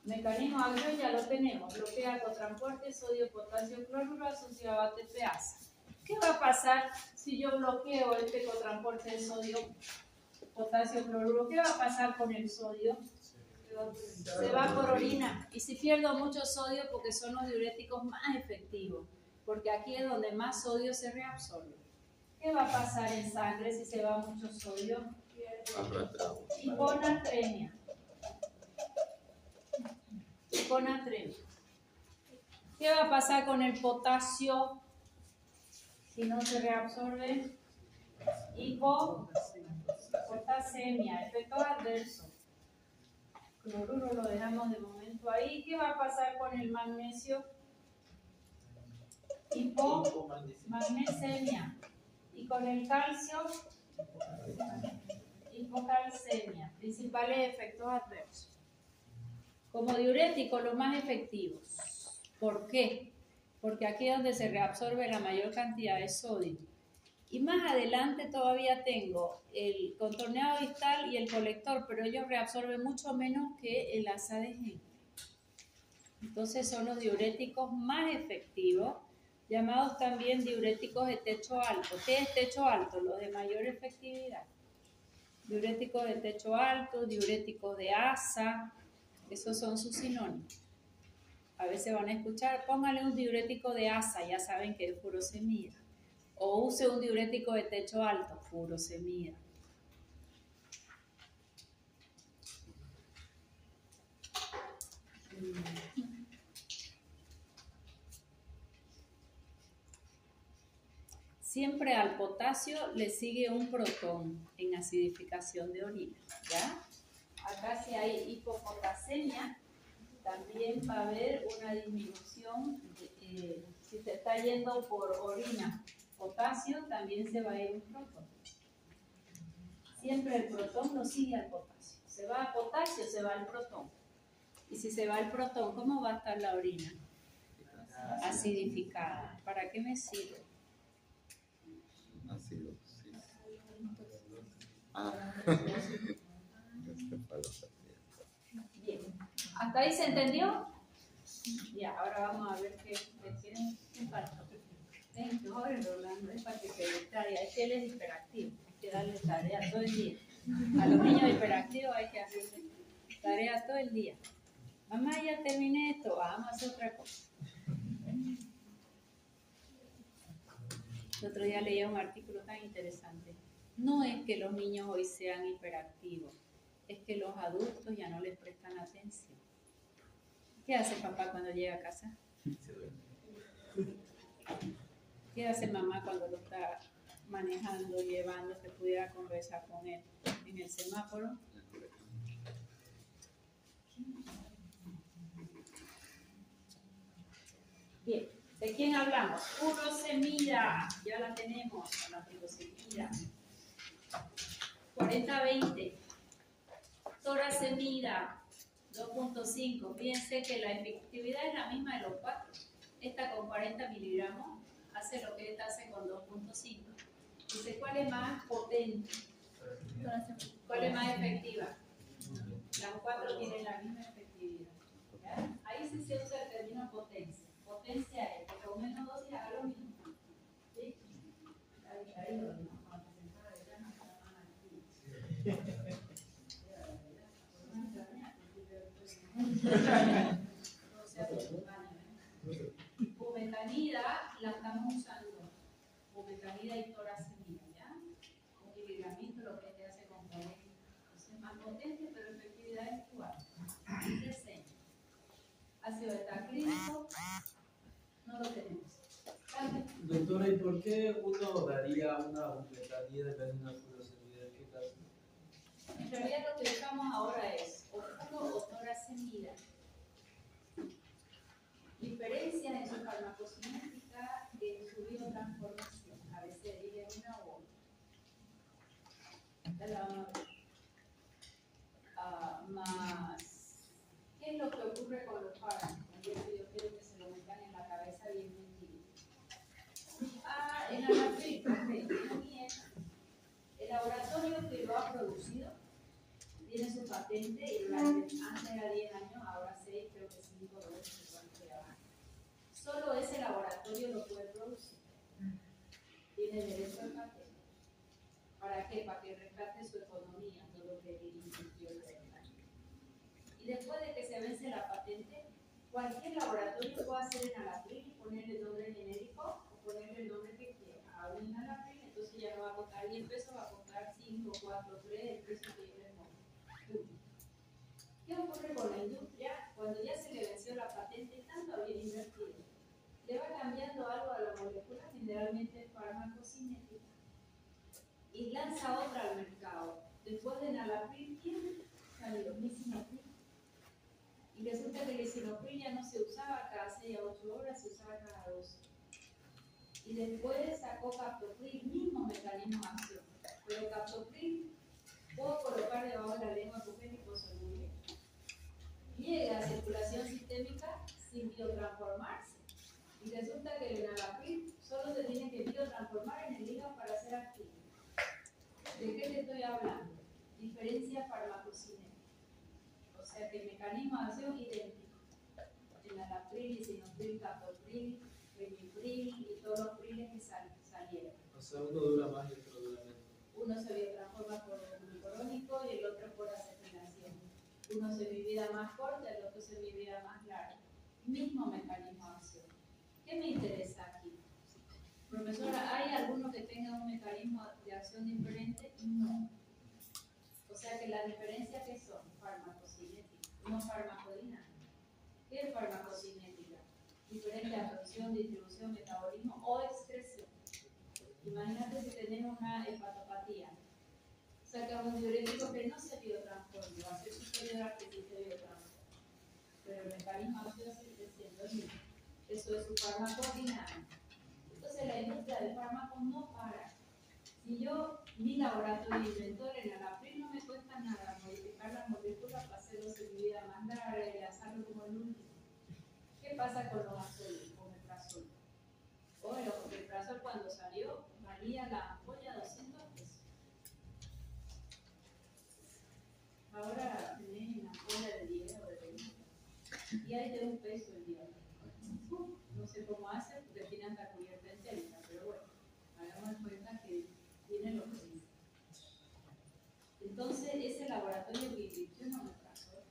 Mecanismo de acción ya lo tenemos. Bloquea cotransporte sodio, potasio, cloruro asociado a ATPasa. ¿Qué va a pasar si yo bloqueo este cotransporte de sodio, potasio, cloruro? ¿Qué va a pasar con el sodio? Se va por orina. Y si pierdo mucho sodio, porque son los diuréticos más efectivos, porque aquí es donde más sodio se reabsorbe. ¿Qué va a pasar en sangre si se va mucho sodio? Hiponatremia. Hiponatremia. ¿Qué va a pasar con el potasio si no se reabsorbe? Hipopotasemia, efecto adverso. Cloruro lo dejamos de momento ahí. ¿Qué va a pasar con el magnesio? Hipomagnesemia. Y con el calcio, hipocalcemia. Principales efectos adversos. Como diurético, los más efectivos. ¿Por qué? Porque aquí es donde se reabsorbe la mayor cantidad de sodio. Y más adelante todavía tengo el contorneado distal y el colector, pero ellos reabsorben mucho menos que el asa de Henle. Entonces son los diuréticos más efectivos, llamados también diuréticos de techo alto. ¿Qué es techo alto? Los de mayor efectividad. Diuréticos de techo alto, diuréticos de asa, esos son sus sinónimos. A veces van a escuchar, póngale un diurético de asa, ya saben que es furosemida. O use un diurético de techo alto, furosemida. Siempre al potasio le sigue un protón en acidificación de orina, ¿ya? Acá si hay hipopotasemia, también va a haber una disminución, si se está yendo por orina potasio, también se va a ir un protón. Siempre el protón lo sigue al potasio. Se va a potasio, se va al protón. Y si se va al protón, ¿cómo va a estar la orina? Acidificada. ¿Para qué me sirve? Ácido, sí. Bien. ¿Hasta ahí se entendió? Ya, ahora vamos a ver qué falta. Ahora Rolando, es para que se distraiga. Es que él es hiperactivo. Hay que darle tarea todo el día. A los niños hiperactivos hay que hacerle tarea todo el día. Mamá, ya terminé esto, vamos a hacer otra cosa. El otro día leía un artículo tan interesante. No es que los niños hoy sean hiperactivos, es que los adultos ya no les prestan atención. ¿Qué hace papá cuando llega a casa? ¿Qué hace mamá cuando lo está manejando, llevando, que pudiera conversar con él en el semáforo? Bien, ¿de quién hablamos? Furosemida, ya la tenemos, la furosemida. 40-20. Torasemida, 2.5. Fíjense que la efectividad es la misma de los 4. Esta con 40 miligramos hace lo que esta hace con 2.5. Dice, ¿cuál es más potente? ¿Cuál es más efectiva? Las 4 tienen la misma efectividad. ¿Ya? Ahí sí se usa el término potencia. Potencia es que con menos dosis haga lo mismo. ¿Sí? Ahí lo mismo. Bumetanida la estamos usando. Bumetanida y torasemida, ¿ya? Un miligramito lo que te hace con 40. Es más potente, pero la efectividad es igual. Ácido betacrílico no lo tenemos. Doctora, ¿y por qué uno daría una bumetanida en vez de una furosemida? ¿Qué caso? En realidad lo que usamos ahora es o puro o torasemida. Diferencias en su farmacocinética, en su biotransformación. A veces diría una u otra. Más, ¿qué es lo que ocurre con los fármacos? Yo quiero que se lo metan en la cabeza bien metido. En Anafric, el laboratorio que lo ha producido tiene su patente y antes era 10 años, ahora 6, creo que 5 2. Solo ese laboratorio lo puede producir. Tiene derecho al patente. ¿Para qué? Para que rescate su economía, todo lo que invirtió el gobierno. Y después de que se vence la patente, cualquier laboratorio puede hacer Enalapril y ponerle el nombre genérico o ponerle el nombre que quiera. A un Enalapril, entonces ya no va a costar 10 pesos, va a costar 5, 4, 3, el precio que yo le pongo. ¿Qué ocurre con la industria? Cuando ya se le venció la patente, tanto había invertido, le va cambiando algo a la molécula, generalmente farmacocinética, y lanza otra al mercado. Después de Enalapril, ¿quién salió? Lisinopril. Y resulta que el lisinopril ya no se usaba cada 6 a 8 horas, se usaba cada 12. Y después sacó captopril, mismo mecanismo de acción. Pero captopril puedo colocar debajo de la lengua porque es liposoluble. Llega a circulación sistémica sin biotransformarse. Y resulta que el enalapril solo se tiene que biotransformar en el hígado para ser activo. ¿De qué te estoy hablando? Diferencia farmacocinética. O sea que el mecanismo de acción es idéntico. Enalapril, lisinopril, captopril, rimipril y todos los priles que salieron. O sea, uno dura más y otro dura menos. Uno se biotransforma por glucurónico y el otro por acetilación. Uno se vida más corta, el otro se vida más larga. Mismo mecanismo de acción. ¿Qué me interesa aquí? Profesora, ¿hay alguno que tenga un mecanismo de acción diferente? No. O sea que las diferencias que son farmacocinéticas, no farmacodinámicas. ¿Qué es farmacocinética? Diferente absorción, distribución, metabolismo o excreción. Imagínate si tenemos una hepatopatía. Sacamos un diurético que no se biotransforma, va a ser superior al que sí se biotransforma. Pero el mecanismo activo sigue siendo el mismo. Eso es su farmacodinámica. Entonces la industria del fármaco no para. Si yo, mi laboratorio inventó el enalapril, no me cuesta nada modificar la molécula para hacerlo en mi vida más larga y hacerlo como el último. ¿Qué pasa con los azoles, con el omeprazol? O el omeprazol cuando salió valía la ampolla 200 pesos. Ahora tenés una ampolla de 10 o de 20. Y hay de un peso el día. No sé cómo hace porque tiene hasta cubierta en telita, pero bueno, hagamos cuenta que tiene lo que dice. Entonces, ese laboratorio que invirtió en omeprazol,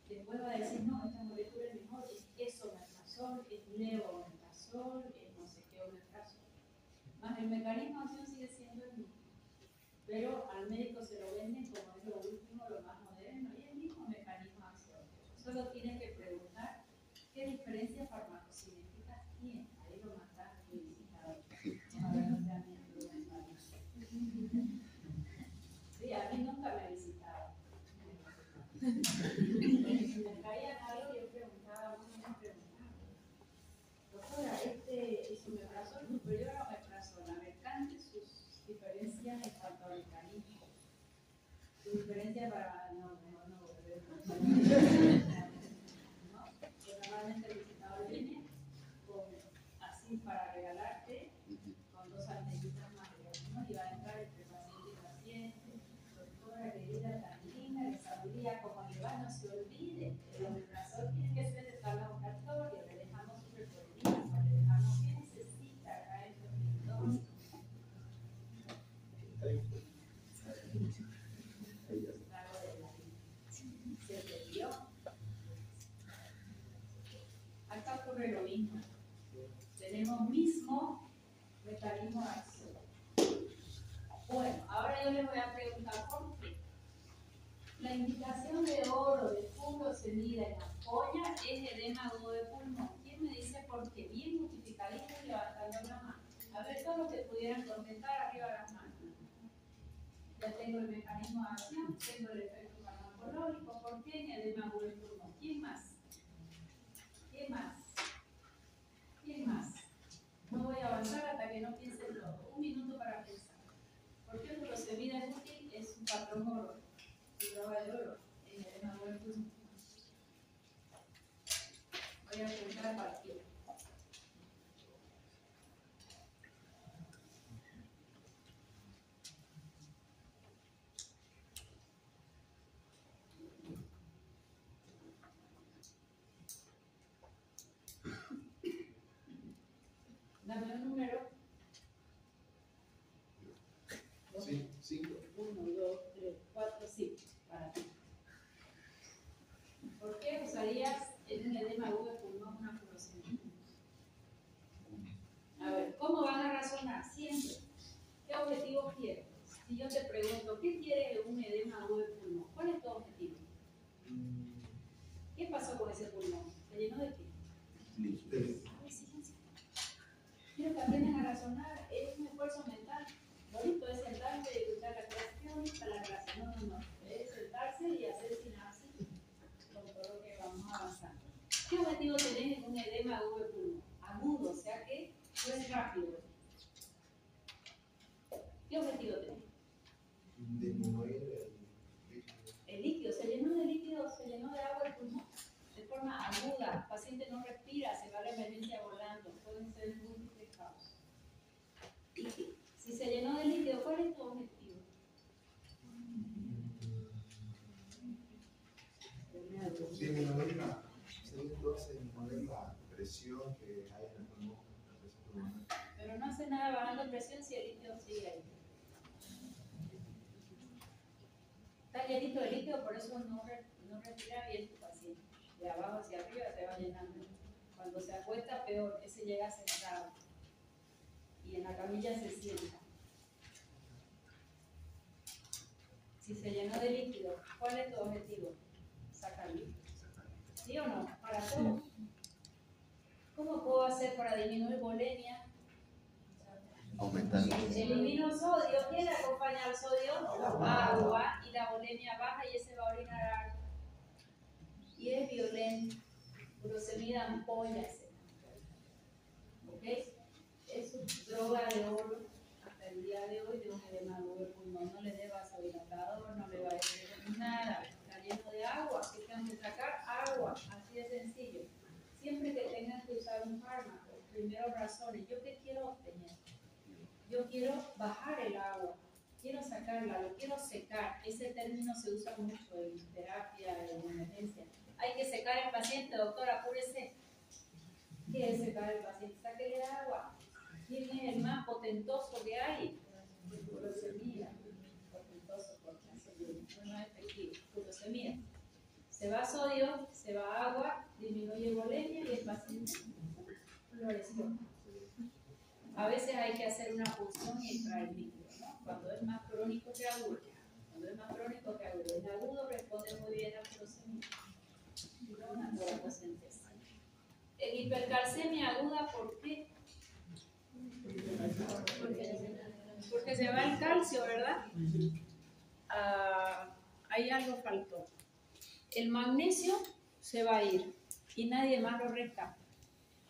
después va a decir, no, esta molécula es mejor, es omeprazol, es levoomeprazol, es no sé qué omeprazol. Más el mecanismo de acción sigue siendo el mismo. Pero al médico se lo venden como es lo último, lo más moderno, y el mismo mecanismo de acción. Solo tienes que preguntar qué diferencia farmacocinética tiene. Ahí lo matan el visitador. A ver, no sea miembro de la sí, a mí nunca me visitaba. Me caían algo y yo preguntaba, doctora, este es omeprazol superior a omeprazol. A ver, cante sus diferencias en cuanto al mecanismo. Su diferencia para no volver. ¿No? Normalmente el visitador viene con, así para regalarte con 2 antenas más y va a entrar entre paciente y paciente. Doctora querida, tan linda, le sabría como le va, no se olvide. El omeprazol tiene que ser de tabla ambulatoria, le dejamos su recorrido, le dejamos qué necesita acá en el hospital. ¿Se entendió? Acá ocurre lo mismo. Tenemos mismo mecanismo de acción. Bueno, ahora yo les voy a preguntar por qué. La indicación de oro de furosemida en ampolla es edema agudo de pulmón. ¿Quién me dice por qué? Bien multiplicadito y levantando la mano. A ver, todos los que pudieran contestar, arriba las manos. Ya tengo el mecanismo de acción, tengo el efecto farmacológico. ¿Por qué en edema agudo de pulmón? ¿Quién más? ¿Quién más? ¿Quién más? No voy a avanzar hasta que no piensen todo. 1 minuto para pensar. ¿Por qué furosemida es útil? Es un patrón oro. Droga de oro en el edema agudo de pulmón. Voy a preguntar a cualquiera. Dame un número. Sí, 5. 1, 2, 3, 4, 5. Para ti. ¿Por qué usarías en un edema agudo de pulmón una furosemida? A ver, ¿cómo van a razonar? Siempre. ¿Qué objetivo quieres? Si yo te pregunto, ¿qué quieres de un edema agudo de pulmón? ¿Cuál es tu objetivo? ¿Qué pasó con ese pulmón? ¿Se llenó de qué? Quiero que aprendan a razonar. Es un esfuerzo mental. Bonito es sentarse y escuchar la creación para la clase. No. Es sentarse y hacer sinapsis con todo lo que vamos avanzando. ¿Qué objetivo tenés en un edema agudo de pulmón? Agudo, o sea que no es rápido. ¿Qué objetivo tenés? Disminuir El líquido. Se llenó de líquido, se llenó de agua el pulmón. De forma aguda. El paciente no respira, se va a la emergencia volando. Pueden ser múltiples causas. Si se llenó de líquido, ¿cuál es tu objetivo? Disminuir la presión que hay en el pulmón. Pero no hace nada bajando presión si el líquido sigue ahí. Está llenito de líquido, por eso no respira bien tu paciente. De abajo hacia arriba se va llenando. Cuando se acuesta, peor, ese llega sentado. Y en la camilla se sienta. Si se llenó de líquido, ¿cuál es tu objetivo? Sacar líquido. ¿Sí o no? Para todos. ¿Cómo puedo hacer para disminuir bulimia? Aumentar. Elimino sodio. ¿Quién acompaña al sodio? Agua. Y la bulimia baja y ese va a orinar agua. Y es violento. Furosemida ampollas. ¿Ok? Es droga de oro hasta el día de hoy de un edema de pulmón. No le dé vasodilatador, no le va a decir nada. Está lleno de agua. ¿Qué tengo que sacar? Agua. Así de sencillo. Siempre que tengas que usar un fármaco, primero razones. ¿Yo qué quiero obtener? Yo quiero bajar el agua, quiero sacarla, lo quiero secar. Ese término se usa mucho en terapia, en emergencia. Hay que secar el paciente, doctora, apúrese. ¿Qué es secar el paciente? Sáquele agua. ¿Quién es el más potentoso que hay? Furosemida. Potentoso porque no es efectivo. Furosemida. Se va sodio, se va agua, disminuye bulimia y el paciente floreció. A veces hay que hacer una punción y extraer líquido, ¿no? Cuando es más crónico que agudo. Cuando es más crónico que agudo. En agudo responde muy bien a furosemida. En hipercalcemia aguda, ¿por qué? Porque se va el calcio, ¿verdad? Ahí algo faltó. El magnesio se va a ir y nadie más lo rescata.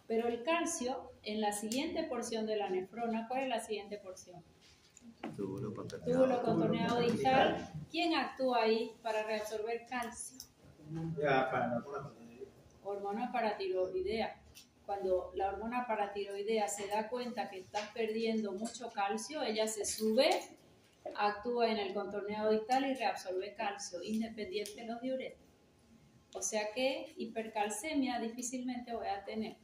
Pero el calcio, en la siguiente porción de la nefrona, ¿cuál es la siguiente porción? Túbulo contorneado distal. ¿Quién actúa ahí para reabsorber calcio? Hormona paratiroidea. Cuando la hormona paratiroidea se da cuenta que estás perdiendo mucho calcio, ella se sube, actúa en el contorneado distal y reabsorbe calcio, independiente de los diuréticos. O sea que hipercalcemia difícilmente voy a tener,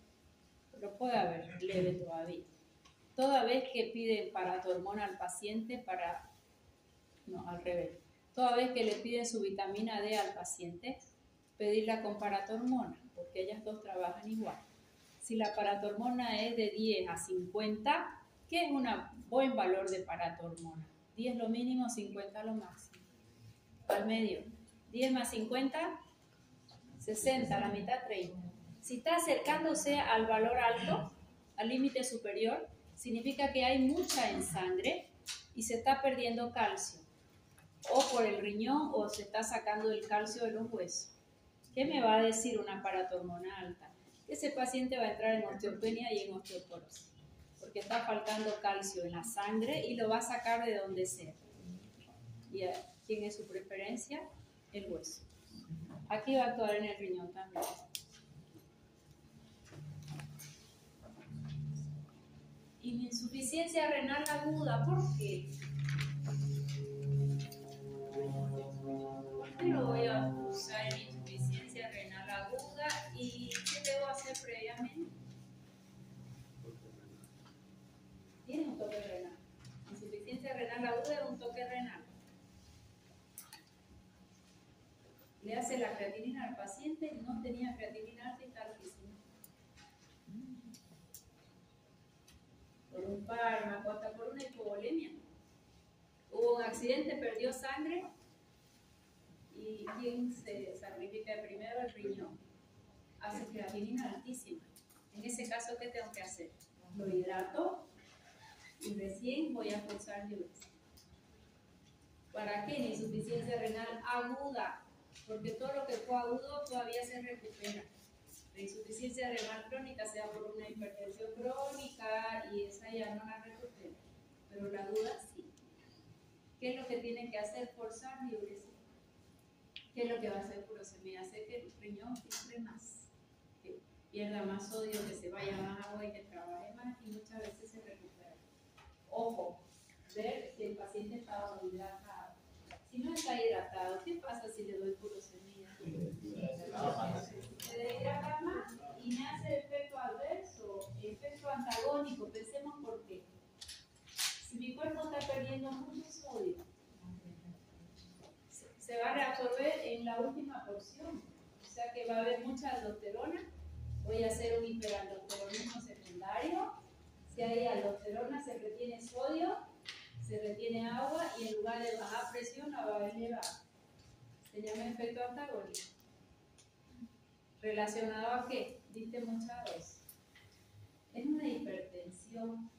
pero puede haber leve todavía. Toda vez que piden paratormona al paciente al revés. Toda vez que le piden su vitamina D al paciente, pedirla con paratormona, porque ellas dos trabajan igual. Si la paratormona es de 10 a 50, ¿qué es un buen valor de paratormona? 10 lo mínimo, 50 lo máximo. Al medio. 10 más 50, 60, la mitad 30. Si está acercándose al valor alto, al límite superior, significa que hay mucha en sangre y se está perdiendo calcio. O por el riñón o se está sacando el calcio de los huesos. ¿Qué me va a decir una paratormona alta? Que ese paciente va a entrar en osteopenia y en osteoporosis. Porque está faltando calcio en la sangre y lo va a sacar de donde sea. ¿Y quién es su preferencia? El hueso. Aquí va a actuar en el riñón también. Insuficiencia renal aguda, ¿por qué? ¿Por qué lo voy a usar en insuficiencia renal aguda? ¿Y qué debo hacer previamente? Tiene un toque renal. Insuficiencia renal aguda es un toque renal. Le hace la creatinina al paciente y no tenía creatinina alta y está altísima. Por un fármaco, hasta por una hipovolemia. Hubo un accidente, perdió sangre. ¿Y quién se sacrifica primero? El riñón. Hace creatinina altísima. En ese caso, ¿qué tengo que hacer? Lo hidrato y recién voy a forzar diuresis. ¿Para qué? Insuficiencia renal aguda. Porque todo lo que fue agudo todavía se recupera. La insuficiencia renal crónica sea por una hipertensión crónica y esa ya no la recupera. Pero la aguda sí. ¿Qué es lo que tienen que hacer? Forzar diuresis. ¿Qué es lo que va a hacer furosemida? Hacer que el riñón filtre más, que pierda más sodio, que se vaya más agua y que trabaje más y muchas veces se recupera. Ojo, ver si el paciente está hidratado. Si no está hidratado, ¿qué pasa si le doy furosemida? Se deshidrata más y me hace efecto adverso, efecto antagónico. Pensemos por qué. Si mi cuerpo está perdiendo mucho sodio, se va a reabsorber en la última porción. O sea que va a haber mucha aldosterona. Voy a hacer un hiperaldosteronismo secundario. Si hay aldosterona, se retiene sodio, se retiene agua y en lugar de bajar presión, la va a elevar. Se llama efecto antagónico. ¿Relacionado a qué? Diste mucha dosis. Es una hipertensión.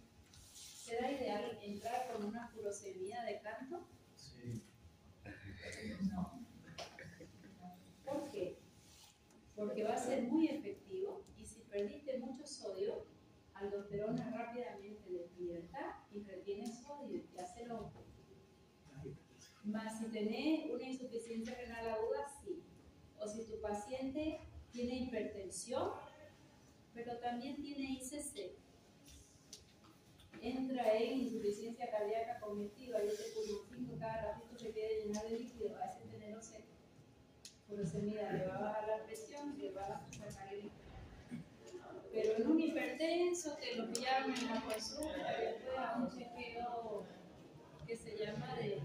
¿Será ideal entrar con una furosemida de canto? Sí. No. ¿Por qué? Porque va a ser muy efectivo y si perdiste mucho sodio, aldosterona rápidamente despierta y retiene sodio y hace lo. Más si tenés una insuficiencia renal aguda, sí. O si tu paciente tiene hipertensión, pero también tiene ICC, entra en insuficiencia cardíaca congestiva y ese pulmón 5 cada ratito se quiere llenar de líquido, a ese tenerlo seco. Furosemida le va a bajar la presión y le va a sacar el líquido. Pero en un hipertenso que lo pillaron en la consulta, después a un chequeo que se llama de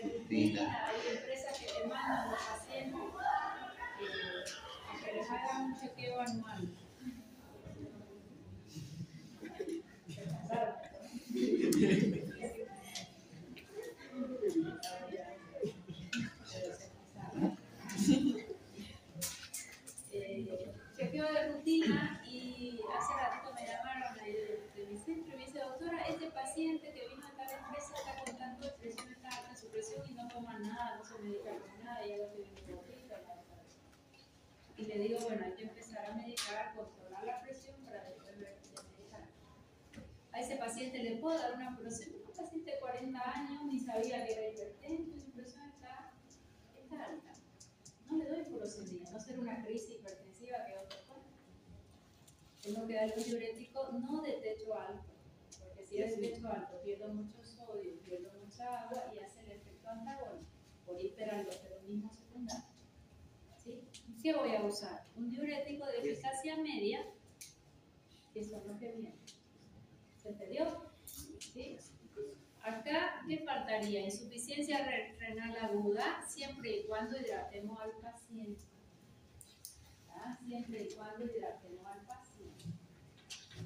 rutina, hay empresas que te mandan a los pacientes a que les hagan un chequeo anual. Chequeo de rutina y hace ratito me llamaron de mi centro y me dice, doctora, este paciente que vino a tal empresa está con tanto de presión, está alta su presión y no toma nada, no se medica con nada, ya lo tiene en gotita. Y le digo, bueno, hay que empezar a medicar, controlar la presión para después ver si se medica. A ese paciente le puedo dar una furosemida, un paciente de 40 años, ni sabía que era hipertenso y su presión está alta. No le doy furosemida, no será una crisis hipertensiva que otra cosa. Tengo que darle un diurético no de techo alto, porque si es de techo alto pierdo mucho sodio, pierdo mucha agua y hace el efecto antagónico por hiperaldosteronismo secundario. ¿Sí? ¿Qué voy a usar? Un diurético de eficacia media, que son los que vienen. ¿Se entendió? ¿Sí? Acá, ¿qué faltaría? Insuficiencia renal aguda, siempre y cuando hidratemos al paciente. ¿Ah? Siempre y cuando hidratemos al paciente.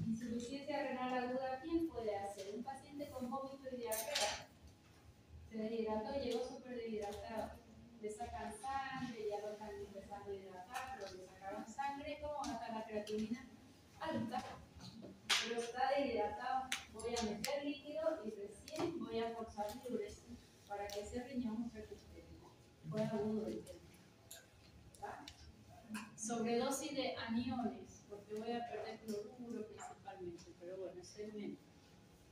Insuficiencia renal aguda, ¿quién puede hacer? Un paciente con vómito y diarrea. Se deshidrató, llegó súper deshidratado. Le sacan sangre, ya lo están empezando a hidratar, pero le sacaron sangre, ¿cómo va a estar la creatinina? Alta. Pero está deshidratado. Voy a meter líquido y recién voy a forzar diuresis para que ese riñón recupere. Fue agudo el tema. Sobredosis de aniones, porque voy a perder cloruro principalmente, pero bueno, eso es menos.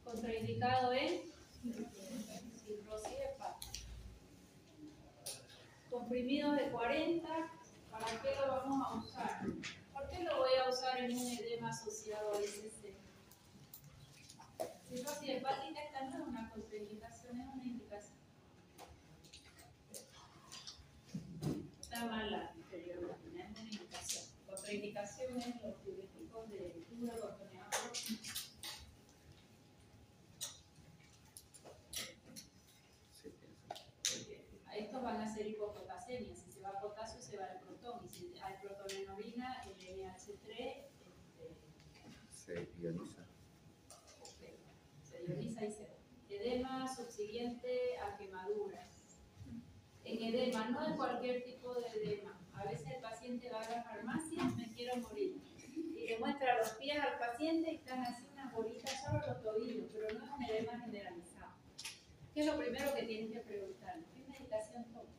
Contraindicado en cirrosis hepática. Comprimidos de 40, ¿para qué lo vamos a usar? ¿Por qué lo voy a usar en un edema asociado a ICC? Cirrosis hepática, esta no es una contraindicación, es una indicación. Está mala anteriormente, no es una indicación. Contraindicación es los diuréticos de duro-cortoneado. Estos van a ser hipopotasemia. Si se va a potasio, se va al protón. Y si hay protonenorina, el NH3 se ioniza. Se ioniza y se va. Edema subsiguiente a quemaduras. En edema, no en cualquier tipo de edema. A veces el paciente va a la farmacia, me quiero morir. Y le muestra los pies al paciente y están así unas bolitas solo los tobillos, pero no es un edema generalizado. ¿Qué es lo primero que tienen que preguntar? ¿Qué medicación toma?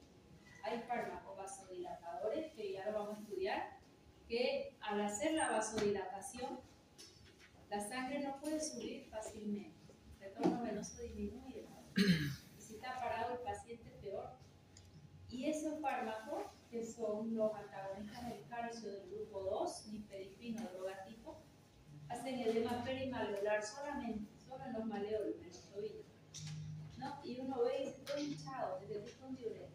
Hay fármacos vasodilatadores, que ya lo vamos a estudiar, que al hacer la vasodilatación, la sangre no puede subir fácilmente. El retorno venoso disminuye. Y si está parado el paciente, peor. Y esos fármacos, que son los antagonistas del calcio del grupo 2, nifedipino, drogatipo, hacen edema perimaleolar solamente, solo en los maleolos, en los tobillos. ¿No? Y uno ve y dice, estoy hinchado, necesito un diurético.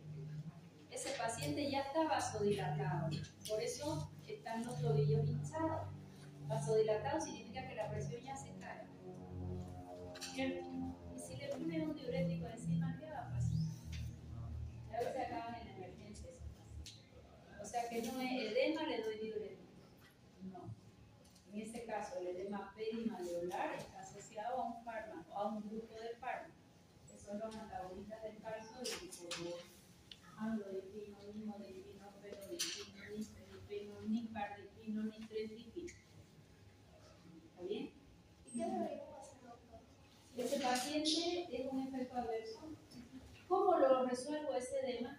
Ese paciente ya está vasodilatado, por eso están los tobillos hinchados. Vasodilatado significa que la presión ya se cae. ¿Cierto? Y si le ponen un diurético encima, ¿qué va a pasar? A veces acaban en emergencia esos pacientes. O sea que no es edema, le doy diurético. No. En ese caso, el edema perimaleolar está asociado a un fármaco, a un grupo de fármacos, que son los antagonistas del calcio del grupo 2. Amlodipino, nimodipino, perodipino, nifedipino, nifardipino, nitretipino. paciente es un efecto adverso. ¿Cómo lo resuelvo ese edema?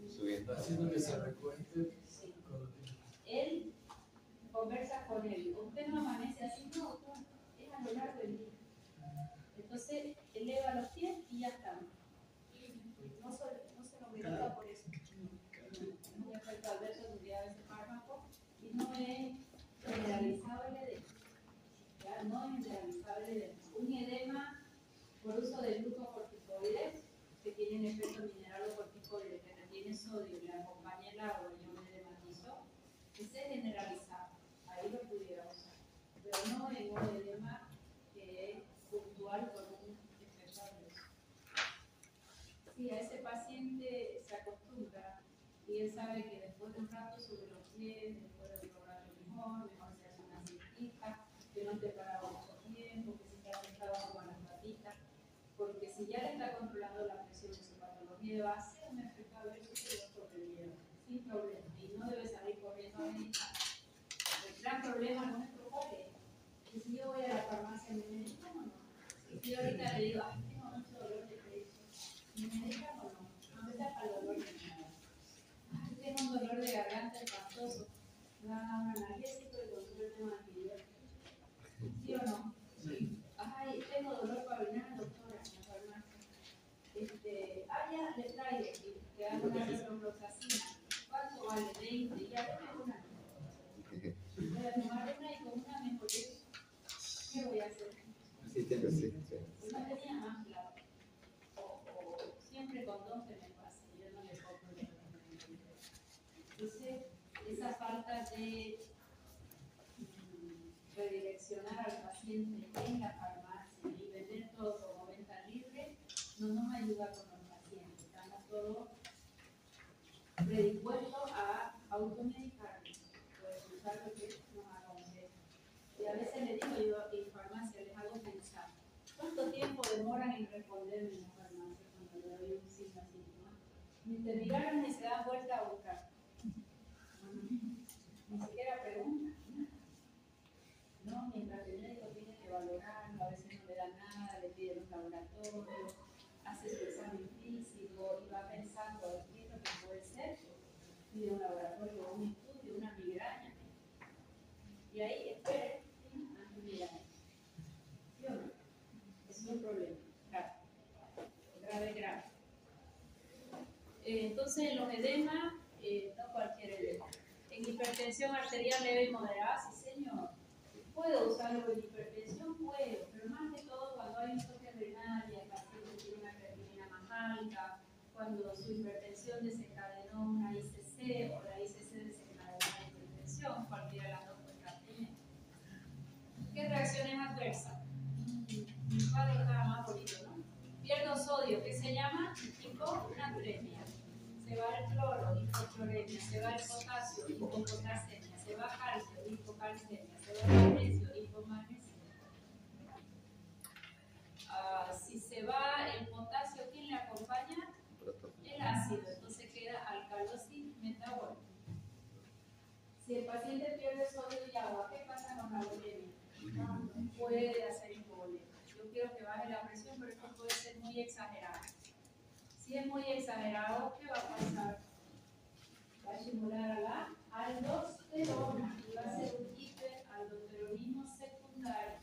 Subiendo. Haciendo que se recueste. Sí. Él conversa con él. Usted no amanece así, no, es a lo largo del día. Entonces, eleva los pies y ya está. No se lo medica por eso. Es un efecto adverso de ese fármaco y no es generalizado el edema. ¿Ya? No es generalizado el edema. Un edema por uso de glucocorticoides que tienen efecto mineralocorticoide, que retiene sodio y le acompaña el agua y yo me edematizo, ese es generalizado. Ahí lo pudiera usar. Pero no en un edema que es puntual con un efecto adverso. Sí, a ese paciente se acostumbra y él sabe que después de un rato sube los pies, después de otro rato mejor se hace una siestita, que no te para mucho tiempo, que se está sentado con las patitas, porque si ya le está controlando la presión de su patología, va a ser un efecto adverso que lo sobrevive, sin problema, y no debe salir corriendo a medicar. El gran problema nuestro cuál es, que si yo voy a la farmacia, ¿me medican o no? Si yo ahorita le digo, ay, tengo mucho dolor de pecho, ¿me medican o no? No me da para el dolor de nada. Ay, tengo un dolor de garganta espantoso, me van a dar un analgésico y control de antibióticos. ¿Sí o no? Sí. Ay, tengo dolor para orinar, doctora, en la farmacia. Ya le traigo y te hago una ciprofloxacina. ¿Cuánto vale? 20. Ya tengo una. Voy a tomar una y con una mejoré. ¿Qué voy a hacer? Sí, tiene sí. Pues no tenía más claro. O siempre con dos se me pasa. Yo no le compro. Entonces, esa falta de redireccionar al paciente en la farmacia y vender todo como venta libre no nos ayuda con los pacientes. Estamos todos predispuestos a automedicarnos, pues usar lo que nos aconseja. Y a veces les digo yo en farmacia, les hago pensar, ¿cuánto tiempo demoran en responderme en la farmacia cuando le doy un signo así? Ni te miraron ni se dan vuelta a buscar. Ni siquiera preguntan. No, mientras el médico tiene que valorarlo, a veces no le da nada, le pide un laboratorio, hace su examen físico y va pensando qué es lo que puede ser, pide un laboratorio, un estudio, una migraña. Y ahí espere, migraña. ¿Sí o no? Es un problema grave, grave. Entonces, en los edemas, no cualquier edema. En hipertensión arterial leve y moderada, sí señor. ¿Puedo usarlo en hipertensión? Puedo, pero más que todo cuando hay un toque renal y el paciente tiene una creatinina más alta, cuando su hipertensión desencadenó una ICC o la ICC desencadenó una hipertensión, cualquiera de las dos puede estar teniendo. ¿Qué reacciones adversas? Mi cuadro estaba más bonito, ¿no? Pierdo sodio, ¿qué se llama? Hiponatremia. Se va el cloro, hipocloremia. Se va el potasio, hipopotasemia. Se va calcio, hipocalcemia. Se va magnesio, hipomagnesia. Si se va el potasio, ¿quién le acompaña? El ácido. Entonces queda alcalosis metabólica. Si el paciente pierde sodio y agua, ¿qué pasa con la bulimia? Puede hacer hipovolemia. Yo quiero que baje la presión, pero esto puede ser muy exagerado. Si es muy exagerado, ¿qué va a pasar? Va a estimular a la aldosterona y va a ser un hiperaldosteronismo secundario.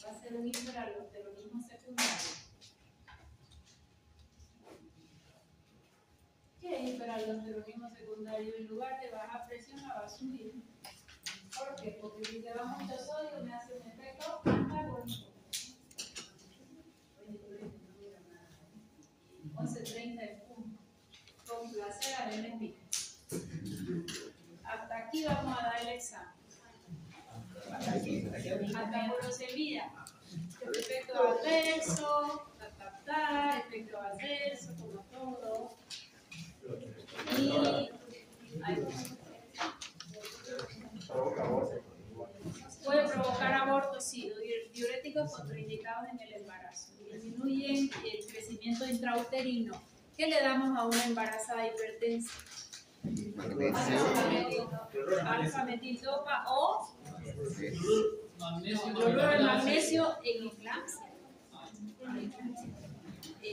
Va a ser un hiperaldosteronismo secundario. ¿Qué es hiperaldosteronismo secundario? En lugar de bajar presión, la va a subir. ¿Por qué? Porque si te va mucho sodio, me hace un efecto antagónico. 11:30 en punto. Con placer, a ver, pica. Hasta aquí vamos a dar el examen. Hasta furosemida. Efecto adverso, efecto adverso, como todo. Y puede provocar aborto, sí. Diuréticos contraindicados en el embarazo. Disminuyen el crecimiento intrauterino. ¿Qué le damos a una embarazada hipertensa? Alfa-metildopa o cloruro de magnesio en eclampsia.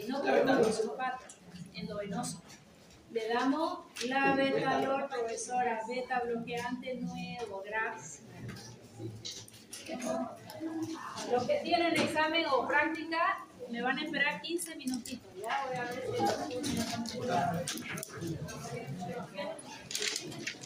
no cortamos sulfato endovenoso. Le damos la beta-lor, profesora, beta bloqueante nuevo, gracias. Los que tienen examen o práctica me van a esperar 15 minutitos. Ya voy a ver si